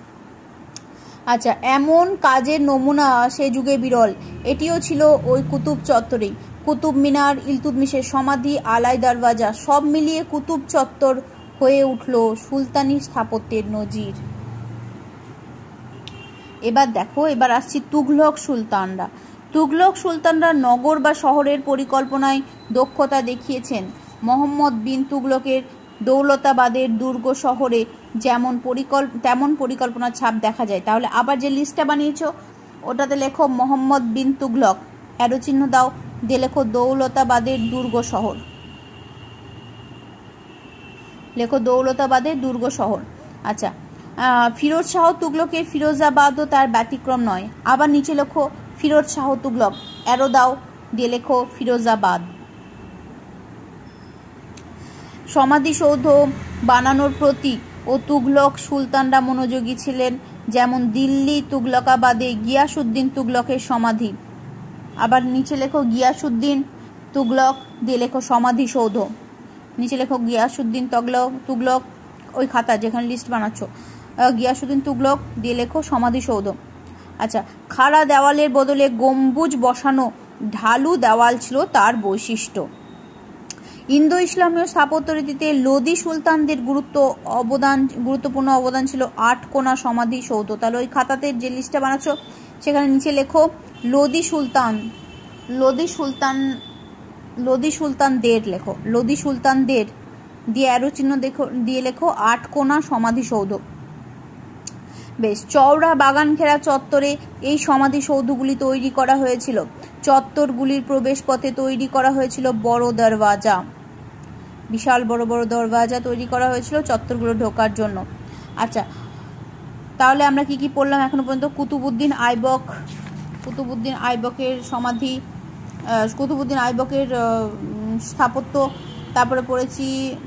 আচ্ছা, এমন কাজের নমুনা সে যুগে বিরল, এটিও ছিল ওই কুতুব চত্বরেই। কুতুব মিনার, ইলতুৎমিশের সমাধি, আলাই দরওয়াজা সব মিলিয়ে কুতুব চত্বর হয়ে উঠল সুলতানি স্থাপত্যের নজির। এবার দেখো, এবার আসছি তুগলক সুলতানরা। তুগলক সুলতানরা নগর বা শহরের পরিকল্পনায় দক্ষতা দেখিয়েছেন। মোহাম্মদ বিন তুগলকের দৌলতাবাদের দুর্গ শহরে তেমন পরিকল্পনার ছাপ দেখা যায়। তাহলে আবার যে লিস্টটা বানিয়েছো ওটাতে লেখো মোহাম্মদ বিন তুগলক, অ্যারো চিহ্ন দাও, দিয়ে লেখো দৌলতাবাদের দুর্গ শহর, লেখো দৌলতাবাদের দুর্গ শহর। আচ্ছা, ফিরোজ শাহ তুগলকের ফিরোজাবাদও তার ব্যতিক্রম নয়। আবার নিচে লেখো ফিরোজ শাহ তুগলক, অ্যারো দাও, দিয়ে লেখো ফিরোজাবাদ। সমাধিসৌধ বানানোর প্রতি ও তুগলক সুলতানরা মনোযোগী ছিলেন, যেমন দিল্লি তুগলকাবাদে গিয়াসউদ্দিন তুগলকের সমাধি। আবার নিচে লেখো গিয়াসউদ্দিন তুগলক, দিয়ে লেখো সমাধিসৌধ, নিচে লেখো গিয়াসউদ্দিন তুগলক, ওই খাতা যেখানে লিস্ট বানাচ্ছ গিয়াসউদ্দিন তুগলক, দিয়ে লেখো সমাধিসৌধ। আচ্ছা, খাড়া দেওয়ালের বদলে গম্বুজ বসানো ঢালু দেওয়াল ছিল তার বৈশিষ্ট্য। ইন্দো ইসলামীয় স্থাপত্যরীতিতে লোদি সুলতানদের গুরুত্বপূর্ণ অবদান ছিল 8 কোণা সমাধিসৌধ। তাহলে ওই খাতাতে যে লিস্টটা বানাচ্ছ সেখানে নিচে লেখো লোদি সুলতানদের, লেখো লোদি সুলতানদের, দিয়ে অ্যারো চিহ্ন দিয়ে লেখো 8 কোণা সমাধিসৌধ। বেশ, চওড়া বাগান ঘেরা চত্বরে এই সমাধিসৌধগুলি তৈরি করা হয়েছিল। চত্বরগুলির প্রবেশ পথে তৈরি করা হয়েছিল বড় দরওয়াজা, বিশাল বড় বড় দরওয়াজা তৈরি করা হয়েছিল চত্বরগুলো ঢোকার জন্য। আচ্ছা, তাহলে আমরা কি কি পড়লাম এখনো পর্যন্ত? কুতুবউদ্দিন আইবকের সমাধি, কুতুবউদ্দিন আইবকের স্থাপত্য, তারপরে পড়েছি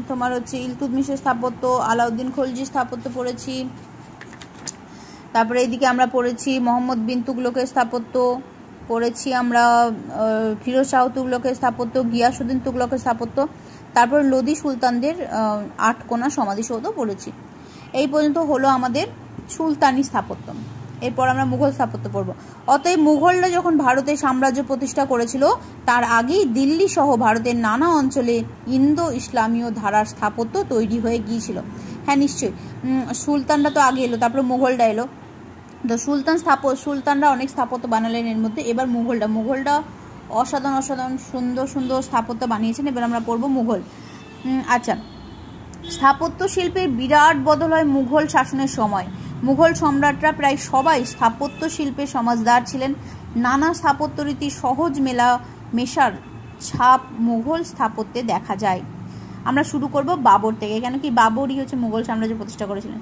তোমার হচ্ছে ইলতুৎমিশের স্থাপত্য, আলাউদ্দিন খলজির স্থাপত্য পড়েছি, তারপরে এইদিকে আমরা পড়েছি মোহাম্মদ বিন তুগলকের স্থাপত্য পড়েছি, আমরা ফিরোজ শাহ তুগলকের স্থাপত্য, গিয়াসউদ্দিন তুগলকের স্থাপত্য, তারপর লোদি সুলতানদের 8 কোণা সমাধিসৌধ পড়েছি। এই পর্যন্ত হলো আমাদের সুলতানি স্থাপত্য। এরপর আমরা মুঘল স্থাপত্য পড়ব। অতএব মুঘলরা যখন ভারতে সাম্রাজ্য প্রতিষ্ঠা করেছিল তার আগেই দিল্লি সহ ভারতের নানা অঞ্চলে ইন্দো ইসলামীয় ধারার স্থাপত্য তৈরি হয়ে গিয়েছিল। হ্যাঁ, নিশ্চয়ই, সুলতানরা তো আগে এলো, তারপরে মুঘলরা এলো, তো সুলতানরা অনেক স্থাপত্য বানালেন এর মধ্যে। এবার মুঘলরা অসাধারণ সুন্দর সুন্দর স্থাপত্য বানিয়েছেন। এবার আমরা পড়ব মুঘল। আচ্ছা, স্থাপত্য শিল্পের বিরাট বদল হয় মুঘল শাসনের সময়। মুঘল সম্রাটরা প্রায় সবাই স্থাপত্য শিল্পে সমাজদার ছিলেন। নানা স্থাপত্য রীতি সহজ মেশার ছাপ মুঘল স্থাপত্যে দেখা যায়। আমরা শুরু করব বাবর থেকে, কেন কি বাবরই হচ্ছে মুঘল সাম্রাজ্য প্রতিষ্ঠা করেছিলেন।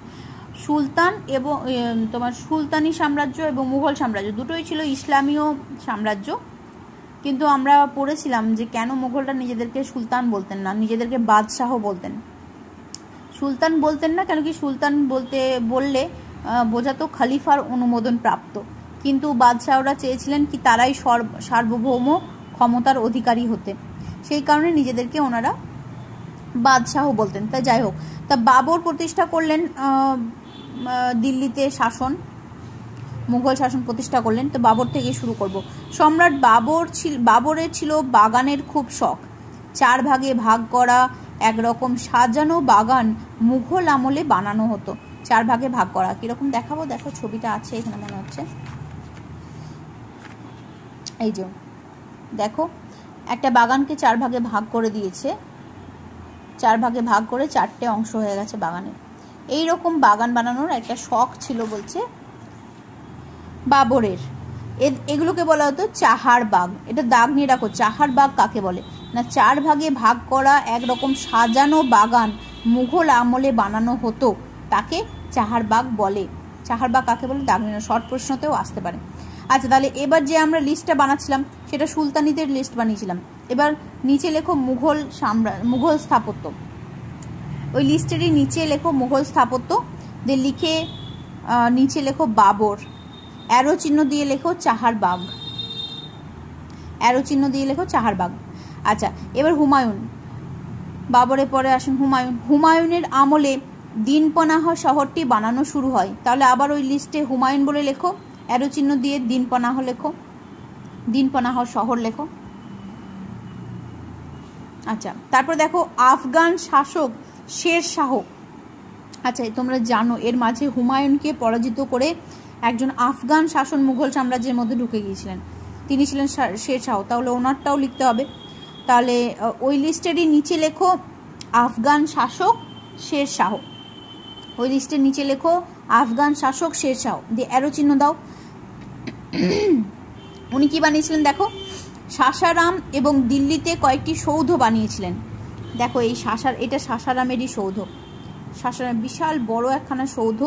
সুলতান এবং তোমার সুলতানি সাম্রাজ্য এবং মুঘল সাম্রাজ্য দুটোই ছিল ইসলামীয় সাম্রাজ্য, কিন্তু আমরা পড়েছিলাম যে কেন মুঘলরা নিজেদেরকে সুলতান বলতেন না, নিজেদেরকে বাদশাহ বলতেন। সুলতান বলতেন না কেন কি সুলতান বললে বোঝাতো খলিফার অনুমোদন প্রাপ্ত, কিন্তু বাদশাহরা চেয়েছিলেন কি তারাই সার্বভৌম ক্ষমতার অধিকারী হতে, সেই কারণে নিজেদেরকে ওনারা বাদশাহ বলতেন। তা যাই হোক, তা বাবর প্রতিষ্ঠা করলেন দিল্লিতে মুঘল শাসন প্রতিষ্ঠা করলেন। তো বাবর থেকে শুরু করব। সম্রাট বাবরের ছিল বাগানের খুব শখ। 4 ভাগে ভাগ করা একরকম সাজানো বাগান মুঘল আমলে বানানো হতো। 4 ভাগে ভাগ করা কিরকম দেখাবো, দেখো ছবিটা আছে এখানে মনে হচ্ছে, এই যে দেখো একটা বাগানকে 4 ভাগে ভাগ করে দিয়েছে, 4 ভাগে ভাগ করে 4টে অংশ হয়ে গেছে বাগানের। এই রকম বাগান বানানোর একটা শখ ছিল বলছে বাবরের, এগুলোকে বলা হতো চাহার বাগ। এটা দাগ নিয়ে রাখো, চাহার বাগ কাকে বলে না, 4 ভাগে ভাগ করা একরকম সাজানো বাগান মুঘল আমলে বানানো হতো, তাকে চাহার বাগ বলে। চাহার বাগ কাকে বলে দাগ নিয়ে, শর্ট প্রশ্নতেও আসতে পারে। আচ্ছা, তাহলে এবার যে আমরা লিস্টটা বানাচ্ছিলাম সেটা সুলতানিদের লিস্ট বানিয়েছিলাম। এবার নিচে লেখো মুঘল স্থাপত্য, ওই লিস্টেরই নিচে লেখো মুঘল স্থাপত্য, দিয়ে লিখে নিচে লেখো বাবর, অ্যারো চিহ্ন দিয়ে লেখো চাহার বাগ, অ্যারো চিহ্ন দিয়ে লেখো চাহার বাগ। আচ্ছা, এবার হুমায়ুন, বাবরের পরে আসেন হুমায়ুন। হুমায়ুনের আমলে দিনপনাহ শহরটি বানানো শুরু হয়, তাহলে আবার ওই লিস্টে হুমায়ুন বলে লেখো, অ্যারো চিহ্ন দিয়ে দিনপনাহ লেখো, দিনপনাহ শহর লেখো। আচ্ছা, তারপর দেখো আফগান শাসক শের শাহ। আচ্ছা, তোমরা জানো এর মাঝে হুমায়ুনকে পরাজিত করে একজন আফগান শাসন মুঘল সাম্রাজ্যের মধ্যে ঢুকে গিয়েছিলেন, তিনি ছিলেন শের শাহ, তাহলে ওনারটাও লিখতে হবে। তাহলে ওই লিস্টেরই নিচে লেখো আফগান শাসক শের শাহ, ওই লিস্টের নিচে লেখো আফগান শাসক শের শাহ, দিয়ে অ্যারো চিহ্ন দাও। উনি কি বানিয়েছিলেন দেখো, সাসারাম এবং দিল্লিতে কয়েকটি সৌধ বানিয়েছিলেন। দেখো এই এটা সাসারামেরই সৌধ, সাসারাম বিশাল বড় একখানা সৌধ,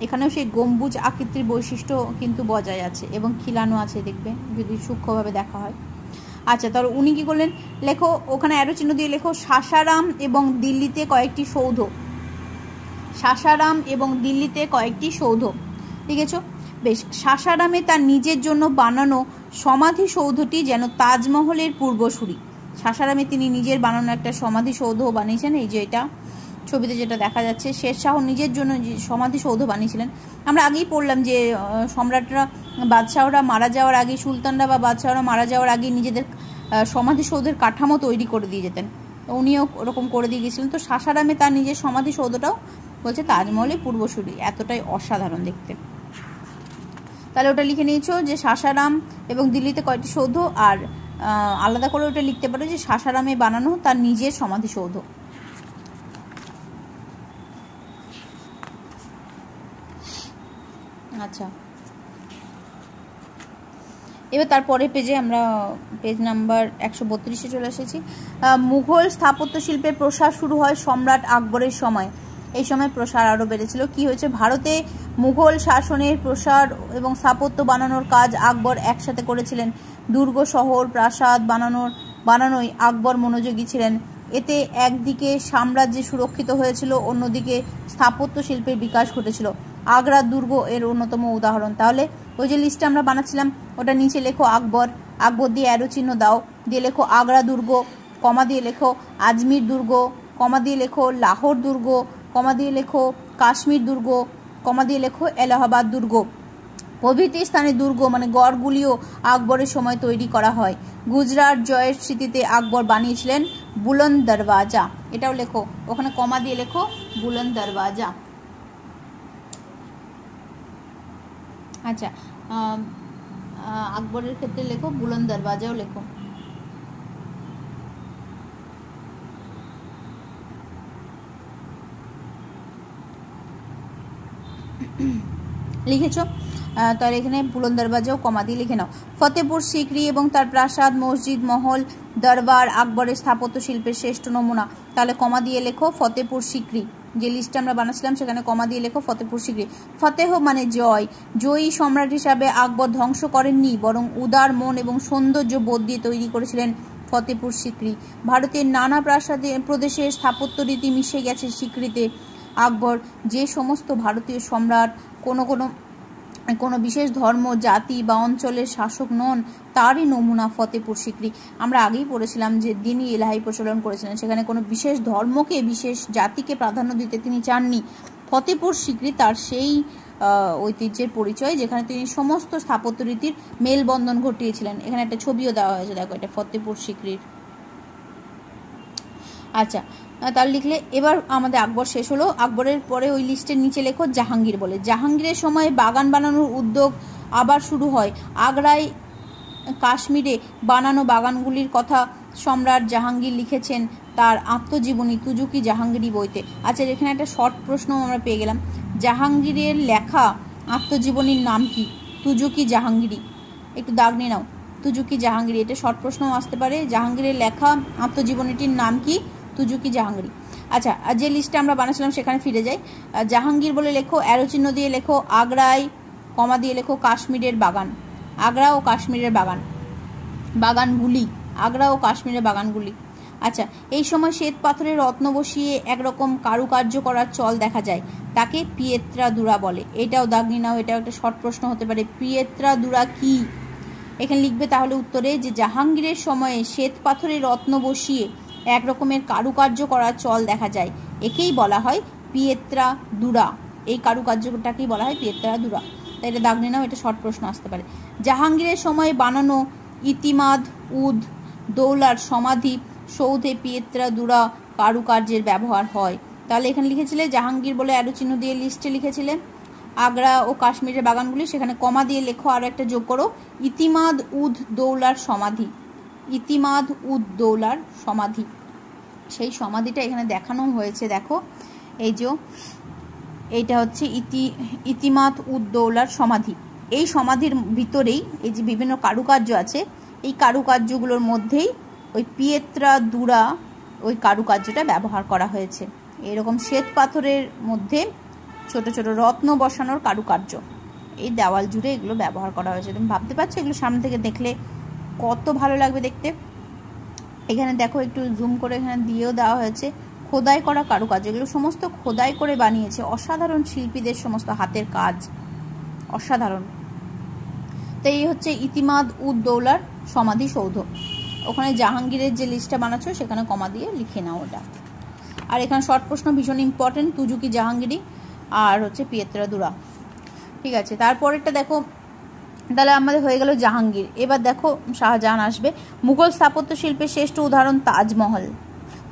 এখানেও সেই গম্বুজ আকৃতির বৈশিষ্ট্য কিন্তু বজায় আছে এবং খিলানো আছে, দেখবে যদি সূক্ষ্মভাবে দেখা হয়। আচ্ছা, তাহলে উনি কি করলেন, লেখো ওখানে অ্যারো চিহ্ন দিয়ে লেখো সাসারাম এবং দিল্লিতে কয়েকটি সৌধ, সাসারাম এবং দিল্লিতে কয়েকটি সৌধ, লিখেছো? বেশ, সাসারামে তার নিজের জন্য বানানো সমাধিসৌধটি যেন তাজমহলের পূর্বসূরি। সাসারামে তিনি নিজের বানানো একটা সমাধিসৌধ বানিয়েছেন, এই যে এটা ছবিতে যেটা দেখা যাচ্ছে, শের শাহ নিজের জন্য সমাধিসৌধ বানিয়েছিলেন। আমরা আগেই পড়লাম যে সম্রাটরা, বাদশাহরা মারা যাওয়ার আগে, সুলতানরা বা বাদশাহরা মারা যাওয়ার আগে নিজেদের সমাধিসৌধের কাঠামো তৈরি করে দিয়ে যেতেন, উনিও ওরকম করে দিয়ে গেছিলেন। তো সাসারামে তার নিজের সমাধিসৌধটাও বলছে তাজমহলের পূর্বসূরি, এতটাই অসাধারণ দেখতে। তাহলে ওটা লিখে নিয়েছো যে সাসারাম এবং দিল্লিতে কয়েকটি সৌধ, আর আলাদা করে ওটা লিখতে পারো যে সাসারামে বানানো তার নিজের সমাধিসৌধ। আচ্ছা, এবার তারপরে পেজে আমরা পেজ নাম্বার 132-এ চলে এসেছি। মুঘল স্থাপত্য শিল্পের প্রসার শুরু হয় সম্রাট আকবরের সময়। এই সময় প্রসার আরও বেড়েছিল। কি হয়েছে, ভারতে মুঘল শাসনের প্রসার এবং স্থাপত্য বানানোর কাজ আকবর একসাথে করেছিলেন। দুর্গ, শহর, প্রাসাদ বানানোই আকবর মনোযোগী ছিলেন। এতে একদিকে সাম্রাজ্য সুরক্ষিত হয়েছিল, অন্যদিকে স্থাপত্য শিল্পের বিকাশ ঘটেছিল। আগ্রা দুর্গ এর অন্যতম উদাহরণ। তাহলে ওই যে লিস্টটা আমরা বানাচ্ছিলাম ওটা নিচে লেখো আকবর, আকবর দিয়ে অ্যারো চিহ্ন দাও, দিয়ে লেখো আগ্রা দুর্গ, কমা দিয়ে লেখো আজমির দুর্গ, কমা দিয়ে লেখো লাহোর দুর্গ, কমা দিয়ে লেখো কাশ্মীর দুর্গ, কমা দিয়ে লেখো এলাহাবাদ দুর্গ প্রভৃতি স্থানে দুর্গ মানে গড়গুলিও আকবরের সময় তৈরি করা হয়। গুজরাট জয়ের স্মৃতিতে আকবর বানিয়েছিলেন বুলন্দ দরওয়াজা, এটাও লেখো, ওখানে কমা দিয়ে লেখো বুলন্দ দরওয়াজা। আচ্ছা, আকবরের ক্ষেত্রে লেখো বুলন্দ দরওয়াজাও লেখো। লিখেছো? তাহলে এখানে বুলন্দ দরওয়াজাও কমা দিয়ে লিখে নাও। ফতেপুর সিকরি এবং তার প্রাসাদ, মসজিদ, মহল, দরবার আকবরের স্থাপত্য শিল্পের শ্রেষ্ঠ নমুনা। তাহলে কমা দিয়ে লেখো ফতেপুর সিকরি, যে লিস্টটা আমরা বানাচ্ছিলাম সেখানে কমা দিয়ে লেখো ফতেপুর সিকরি। ফতেহ মানে জয়, জয়ী সম্রাট হিসাবে আকবর ধ্বংস করেননি, বরং উদার মন এবং সৌন্দর্য বোধ দিয়ে তৈরি করেছিলেন ফতেপুর সিকরি। ভারতের নানা প্রদেশের স্থাপত্য রীতি মিশে গেছে সিকরিতে। আকবর যে সমস্ত ভারতীয় সম্রাট কোনো বিশেষ ধর্ম, জাতি বা অঞ্চলের শাসক নন, তারই নমুনা ফতেপুর সিকরি। আমরা আগেই পড়েছিলাম যে তিনি এলাহি প্রচলন করেছিলেন, সেখানে কোনো বিশেষ ধর্মকে, বিশেষ জাতিকে প্রাধান্য দিতে তিনি চাননি। ফতেপুর সিকরি তার সেই ঐতিহ্যের পরিচয় যেখানে তিনি সমস্ত স্থাপত্য রীতির মেলবন্ধন ঘটিয়েছিলেন। এখানে একটা ছবিও দেওয়া হয়েছে, দেখো এটা ফতেপুর সিকরির। আচ্ছা, তার লিখলে এবার আমাদের আকবর শেষ হলো। আকবরের পরে ওই লিস্টের নিচে লেখো জাহাঙ্গীর বলে। জাহাঙ্গীরের সময় বাগান বানানোর উদ্যোগ আবার শুরু হয়। আগ্রায়, কাশ্মীরে বানানো বাগানগুলির কথা সম্রাট জাহাঙ্গীর লিখেছেন তার আত্মজীবনী তুজুকি জাহাঙ্গীরি বইতে। আচ্ছা, এখানে একটা শর্ট প্রশ্ন আমরা পেয়ে গেলাম, জাহাঙ্গীরের লেখা আত্মজীবনীর নাম কি? তুজুকি জাহাঙ্গীরি। একটু দাগ নিয়ে নাও, তুজুকি জাহাঙ্গীরি। এটা শর্ট প্রশ্নও আসতে পারে। জাহাঙ্গীরের লেখা আত্মজীবনীটির নাম কি? তুজুকি জাহাঙ্গীরি। আচ্ছা, যে লিস্টটা আমরা বানাচ্ছিলাম সেখানে ফিরে যাই। জাহাঙ্গীর বলে লেখো, অ্যারো চিহ্ন দিয়ে লেখো, আগ্রায় কমা দিয়ে লেখো কাশ্মীরের বাগান। আগ্রা ও কাশ্মীরের বাগান, বাগানগুলি, আগ্রা ও কাশ্মীরের বাগানগুলি। আচ্ছা, এই সময় শ্বেত পাথরের রত্ন বসিয়ে একরকম কারুকার্য করার চল দেখা যায়, তাকে পিয়েত্রাদুরা বলে। এটাও দাগ নিয়ে নাও, এটাও একটা শর্ট প্রশ্ন হতে পারে। পিয়েত্রাদুরা কি? এখানে লিখবে তাহলে উত্তরে যে জাহাঙ্গীরের সময়ে শ্বেত পাথরের রত্ন বসিয়ে এক রকমের কারুকার্য করার চল দেখা যায়, একেই বলা হয় পিয়েত্রাদুরা। এই কারুকার্যটাকেই বলা হয় পিয়েত্রাদুরা। তাই এটা দাগ নিয়ে নাও, এটা শর্ট প্রশ্ন আসতে পারে। জাহাঙ্গীরের সময় বানানো ইতিমাদ উদ দৌলার সমাধি সৌধে পিয়েত্রাদুরা কারুকার্যের ব্যবহার হয়। তাহলে এখানে লিখেছিলে জাহাঙ্গীর বলে অ্যারো চিহ্ন দিয়ে লিস্টে লিখেছিলে আগ্রা ও কাশ্মীরের বাগানগুলি, সেখানে কমা দিয়ে লেখো, আরও একটা যোগ করো, ইতিমাদ উদ দৌলার সমাধি। ইতিমাদ উদ দৌলার সমাধি, সেই সমাধিটা এখানে দেখানো হয়েছে। দেখো এই যে এইটা হচ্ছে ইতিমাদ উদ দৌলার সমাধি। এই সমাধির ভিতরেই এই যে বিভিন্ন কারুকার্য আছে, এই কারুকার্যগুলোর মধ্যেই ওই পিয়েত্রাদুরা ওই কারুকার্যটা ব্যবহার করা হয়েছে। এরকম শ্বেত পাথরের মধ্যে ছোট ছোট রত্ন বসানোর কারুকার্য এই দেওয়াল জুড়ে এগুলো ব্যবহার করা হয়েছে। তুমি ভাবতে পারছো এগুলো সামনে থেকে দেখলে কত ভালো লাগবে দেখতে। এখানে দেখো একটু জুম করে এখানে দিয়েও দেওয়া হয়েছে খোদাই করা কারুকার্য, এগুলো সমস্ত খোদাই করে বানিয়েছে অসাধারণ শিল্পীদের সমস্ত হাতের কাজ, অসাধারণ। তো এই হচ্ছে ইতিমাদ উদ দৌলার সমাধিসৌধ। ওখানে জাহাঙ্গীরের যে লিস্টটা বানাচ্ছো সেখানে কমা দিয়ে লিখে নাও ওটা। আর এখানে শর্ট প্রশ্ন ভীষণ ইম্পর্টেন্ট, তুজুকি জাহাঙ্গীরি আর হচ্ছে পিয়েত্রাদুরা। ঠিক আছে, তারপরেরটা দেখো, তাহলে আমাদের হয়ে গেল জাহাঙ্গীর। এবার দেখো শাহজাহান আসবে। মুঘল স্থাপত্য শিল্পের শ্রেষ্ঠ উদাহরণ তাজমহল।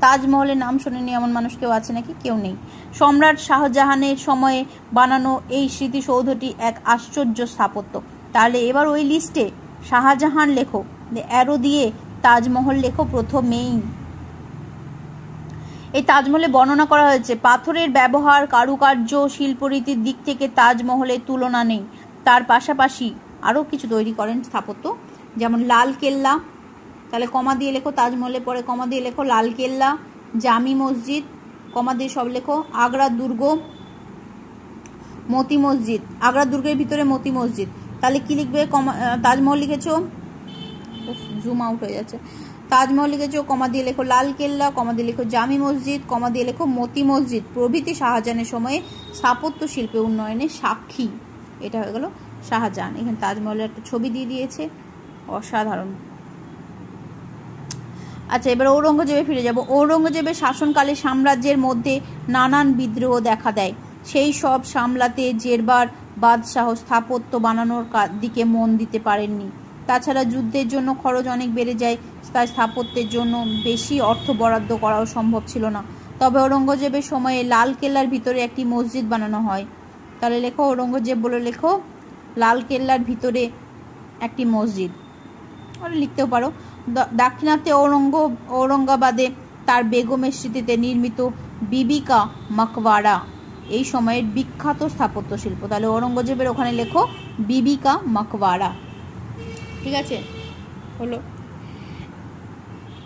তাজমহলের নাম শোনেনি এমন মানুষ কেউ আছে নাকি? কেউ নেই। সম্রাট শাহজাহানের সময়ে বানানো এই স্মৃতিসৌধটি এক আশ্চর্য স্থাপত্য। তাহলে এবার ওই লিস্টে শাহজাহান লেখো, অ্যারো দিয়ে তাজমহল লেখো প্রথমেই। এই তাজমহলে বর্ণনা করা হয়েছে পাথরের ব্যবহার, কারুকার্য, শিল্পরীতির দিক থেকে তাজমহলের তুলনা নেই। তার পাশাপাশি আরও কিছু তৈরি করেন স্থাপত্য, যেমন লাল কেল্লা। তাহলে কমা দিয়ে লেখো, তাজমহলের পরে কমা দিয়ে লেখো লাল কেল্লা, জামি মসজিদ, কমা দিয়ে সব লেখো, আগ্রা দুর্গ, মতি মসজিদ, আগ্রা দুর্গের ভিতরে মতি মসজিদ। তাহলে কি লিখবে? তাজমহল লিখেছো, জুম আউট হয়ে যাচ্ছে, তাজমহল লিখেছো, কমা দিয়ে লেখো লাল কেল্লা, কমা দিয়ে লেখো জামি মসজিদ, কমা দিয়ে লেখো মতি মসজিদ প্রভৃতি শাহজাহানের সময়ে স্থাপত্য শিল্পে উন্নয়নের সাক্ষী। এটা হয়ে গেল শাহজাহান। এখানে তাজমহলের একটা ছবি দিয়ে দিয়েছে, অসাধারণ। আচ্ছা, এবার ঔরঙ্গজেবে ফিরে যাব। ঔরঙ্গজেবের শাসনকালে সাম্রাজ্যের মধ্যে নানান বিদ্রোহ দেখা দেয়। সেই সব সামলাতে জেরবার বাদশাহ স্থাপত্য বানানোর দিকে মন দিতে পারেননি। তাছাড়া যুদ্ধের জন্য খরচ অনেক বেড়ে যায়, তাই স্থাপত্যের জন্য বেশি অর্থ বরাদ্দ করাও সম্ভব ছিল না। তবে ঔরঙ্গজেবের সময়ে লাল কেল্লার ভিতরে একটি মসজিদ বানানো হয়। তাহলে লেখো, ঔরঙ্গজেব বলে লেখো লাল কেল্লার ভিতরে একটি মসজিদ, ওটা লিখতেও পারো। দাক্ষিণাত্যে ঔরঙ্গাবাদে তার বেগমের স্মৃতিতে নির্মিত বিবিকা মাকবারা এই সময়ের বিখ্যাত স্থাপত্য শিল্প। তাহলে ঔরঙ্গজেবের ওখানে লেখো বিবিকা মাকবারা। ঠিক আছে, হলো।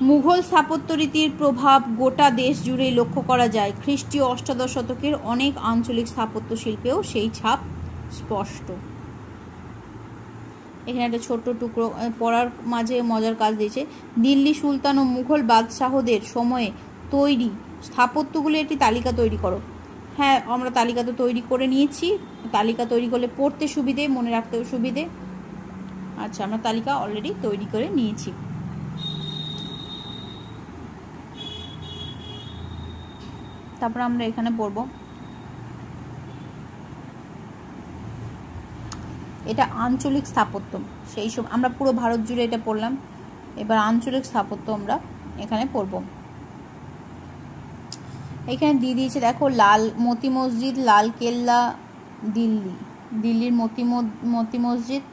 মুঘল স্থাপত্য রীতির প্রভাব গোটা দেশ জুড়েই লক্ষ্য করা যায়। খ্রিস্টীয় অষ্টাদশ শতকের অনেক আঞ্চলিক স্থাপত্য শিল্পেও সেই ছাপ স্পষ্ট। এখানে একটা ছোট্ট টুকরো পড়ার মাঝে মজার কাজ দিয়েছে। দিল্লি সুলতান ও মুঘল বাদশাহদের সময়ে তৈরি স্থাপত্যগুলো একটি তালিকা তৈরি করো। হ্যাঁ, আমরা তালিকা তো তৈরি করে নিয়েছি। তালিকা তৈরি করলে পড়তে সুবিধে, মনে রাখতেও সুবিধে। আচ্ছা, আমরা তালিকা অলরেডি তৈরি করে নিয়েছি। তারপর আমরা এখানে পড়ব, এটা আঞ্চলিক স্থাপত্য। সেই সব আমরা পুরো ভারত জুড়ে এটা পড়লাম, এবার আঞ্চলিক স্থাপত্য আমরা এখানে পড়ব। এখানে দিয়ে দিয়েছে দেখো, লাল মতি মসজিদ, লাল কেল্লা, দিল্লির মতি মসজিদ,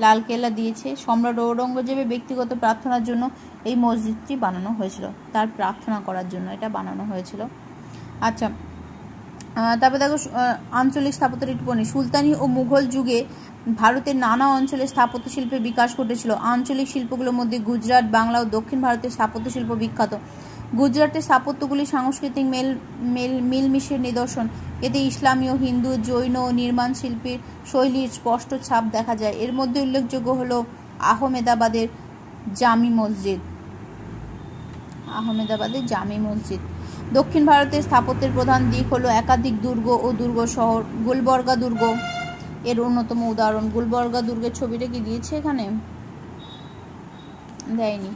লাল কেল্লা দিয়েছে। সম্রাট ঔরঙ্গজেবের ব্যক্তিগত প্রার্থনার জন্য এই মসজিদটি বানানো হয়েছিল, তার প্রার্থনা করার জন্য এটা বানানো হয়েছিল। আচ্ছা, তারপর দেখো আঞ্চলিক স্থাপত্যের টিপ্পনী। সুলতানি ও মুঘল যুগে ভারতের নানা অঞ্চলে স্থাপত্য শিল্পের বিকাশ ঘটেছিল। আঞ্চলিক শিল্পগুলোর মধ্যে গুজরাট, বাংলা ও দক্ষিণ ভারতের স্থাপত্য শিল্প বিখ্যাত। গুজরাটের স্থাপত্যগুলি সাংস্কৃতিক মিলমিশের নিদর্শন। এতে ইসলামী ও হিন্দু, জৈন ও নির্মাণ শিল্পের শৈলীর স্পষ্ট ছাপ দেখা যায়। এর মধ্যে উল্লেখযোগ্য হল আহমেদাবাদের জামি মসজিদ। দক্ষিণ ভারতের স্থাপত্যের প্রধান দিক হলো একাধিক দুর্গ ও দুর্গ শহর। গুলবর্গা দুর্গ এর অন্যতম উদাহরণ। গুলবর্গা দুর্গের ছবিটা কি দিয়েছে এখানে? দেয়নি।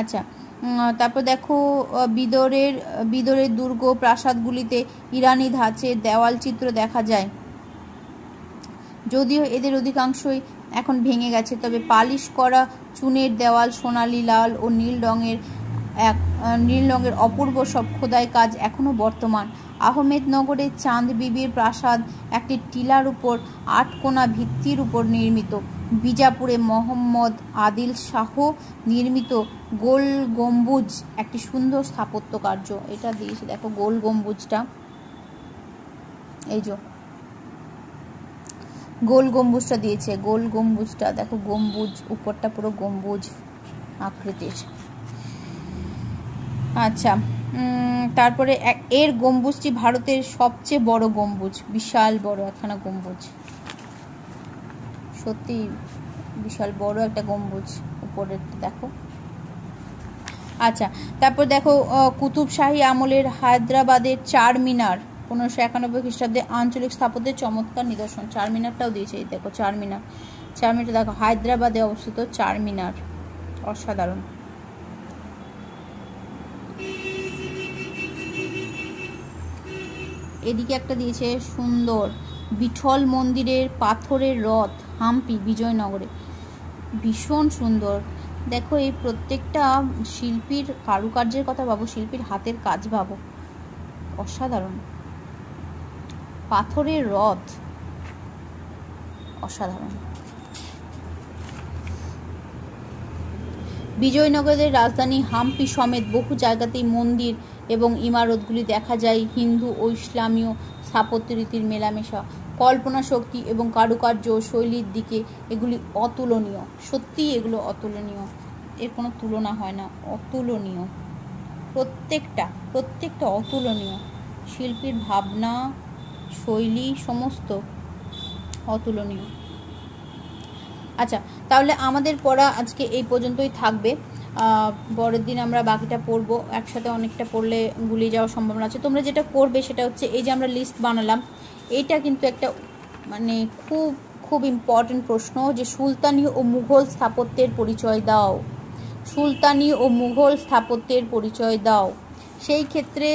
আচ্ছা, তারপর দেখো বিদরের দুর্গ প্রাসাদগুলিতে ইরানি ধাঁচের দেওয়াল চিত্র দেখা যায়। যদিও এদের অধিকাংশই এখন ভেঙে গেছে, তবে পালিশ করা চুনের দেওয়াল, সোনালী লাল ও নীল রঙের অপূর্ব সব খোদাই কাজ এখনও বর্তমান। আহমেদনগরের চাঁদ বিবির প্রাসাদ একটি টিলার উপর 8 কোণা ভিত্তির উপর নির্মিত। বিজাপুরে মোহাম্মদ আদিল শাহ নির্মিত গোল গম্বুজ একটি সুন্দর স্থাপত্য কার্য। এটা দিয়েছে দেখো, গোল গম্বুজটা, এই যে গোল গম্বুজটা দিয়েছে। গোল গম্বুজটা দেখো, গম্বুজ উপরটা পুরো গম্বুজ আকৃতির। আচ্ছা, তারপরে এর গম্বুজটি ভারতের সবচেয়ে বড় গম্বুজ। বিশাল বড় একখানা গম্বুজ, সত্যি বিশাল বড় একটা গম্বুজ উপরের দেখো। আচ্ছা, তারপর দেখো কুতুবশাহী আমলের হায়দ্রাবাদের চারমিনার 1591 খ্রিস্টাব্দে আঞ্চলিক স্থাপত্যের চমৎকার নিদর্শন। চারমিনারটাও দিয়েছে, এই দেখো চারমিনারটা দেখো, হায়দ্রাবাদে অবস্থিত চারমিনার, অসাধারণ। এদিকে একটা দিয়েছে সুন্দর বিঠল মন্দিরের পাথরের রথ, হাম্পি, বিজয়নগরে, ভীষণ সুন্দর। দেখো এই প্রত্যেকটা শিল্পীর কারুকার্যের কথা ভাবো, শিল্পীর হাতের কাজ ভাবো, অসাধারণ। পাথরের রথ, অসাধারণ। বিজয়নগরের রাজধানী হাম্পি সমেত বহু জায়গাতেই মন্দির এবং ইমারতগুলি দেখা যায় হিন্দু ও ইসলামীয় স্থাপত্য রীতির মেলামেশা। কল্পনা শক্তি এবং কারুকার্য শৈলীর দিকে এগুলি অতুলনীয়, সত্যিই এগুলো অতুলনীয়, এর কোনো তুলনা হয় না, অতুলনীয়। প্রত্যেকটা অতুলনীয়, শিল্পীর ভাবনা, শৈলী সমস্ত অতুলনীয়। আচ্ছা, তাহলে আমাদের পড়া আজকে এই পর্যন্তই থাকবে। পরের দিন আমরা বাকিটা পড়বো, একসাথে অনেকটা পড়লে গুলিয়ে যাওয়ার সম্ভাবনা আছে। তোমরা যেটা করবে সেটা হচ্ছে, এই যে আমরা লিস্ট বানালাম, এইটা কিন্তু একটা মানে খুব ইম্পর্টেন্ট প্রশ্ন, যে সুলতানি ও মুঘল স্থাপত্যের পরিচয় দাও। সুলতানি ও মুঘল স্থাপত্যের পরিচয় দাও। সেই ক্ষেত্রে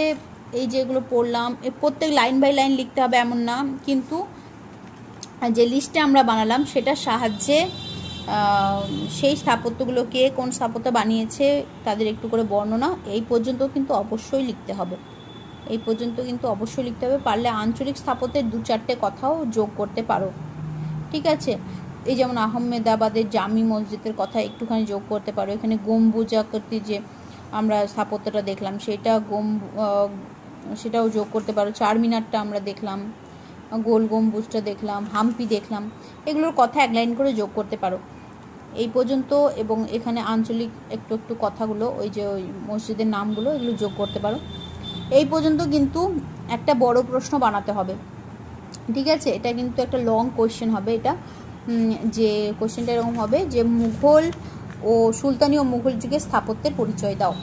এই যেগুলো পড়লাম, প্রত্যেক লাইন বাই লাইন লিখতে হবে এমন না, কিন্তু যে লিস্টে আমরা বানালাম সেটার সাহায্যে সেই স্থাপত্যগুলো কে কোন স্থাপত্য বানিয়েছে তাদের একটু করে বর্ণনা এই পর্যন্ত কিন্তু অবশ্যই লিখতে হবে। পারলে আঞ্চলিক স্থাপত্যের 2-4টে কথাও যোগ করতে পারো, ঠিক আছে। এই যেমন আহমেদাবাদের জামি মসজিদের কথা একটুখানি যোগ করতে পারো। এখানে গম্বুজ আকৃতির যে আমরা স্থাপত্যটা দেখলাম সেটাও যোগ করতে পারো। চারমিনারটা আমরা দেখলাম, গোল গম্বুজটা দেখলাম, হাম্পি দেখলাম, এগুলোর কথা 1 লাইন করে যোগ করতে পারো এই পর্যন্ত। এবং এখানে আঞ্চলিক একটু কথাগুলো, ওই যে ওই মসজিদের নামগুলো, এগুলো যোগ করতে পারো। এই পর্যন্ত কিন্তু একটা বড় প্রশ্ন বানাতে হবে, ঠিক আছে। এটা কিন্তু একটা লং কোয়েশ্চেন হবে। এটা যে কোয়েশ্চেনটা এরকম হবে যে মুঘল ও সুলতানি ও মুঘল যুগের স্থাপত্যের পরিচয় দাও,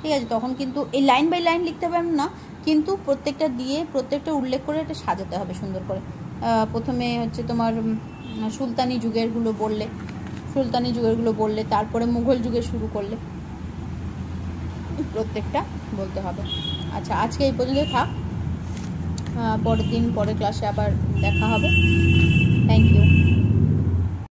ঠিক আছে। তখন কিন্তু এই লাইন বাই লাইন লিখতে হবে না, কিন্তু প্রত্যেকটা উল্লেখ করে এটা সাজাতে হবে সুন্দর করে। প্রথমে হচ্ছে তোমার সুলতানি যুগেরগুলো বললে, তারপরে মুঘল যুগের শুরু করলে, প্রত্যেকটা বলতে হবে। আচ্ছা, আজকে এই পর্যন্ত থাক, পরের ক্লাসে আবার দেখা হবে। Thank you.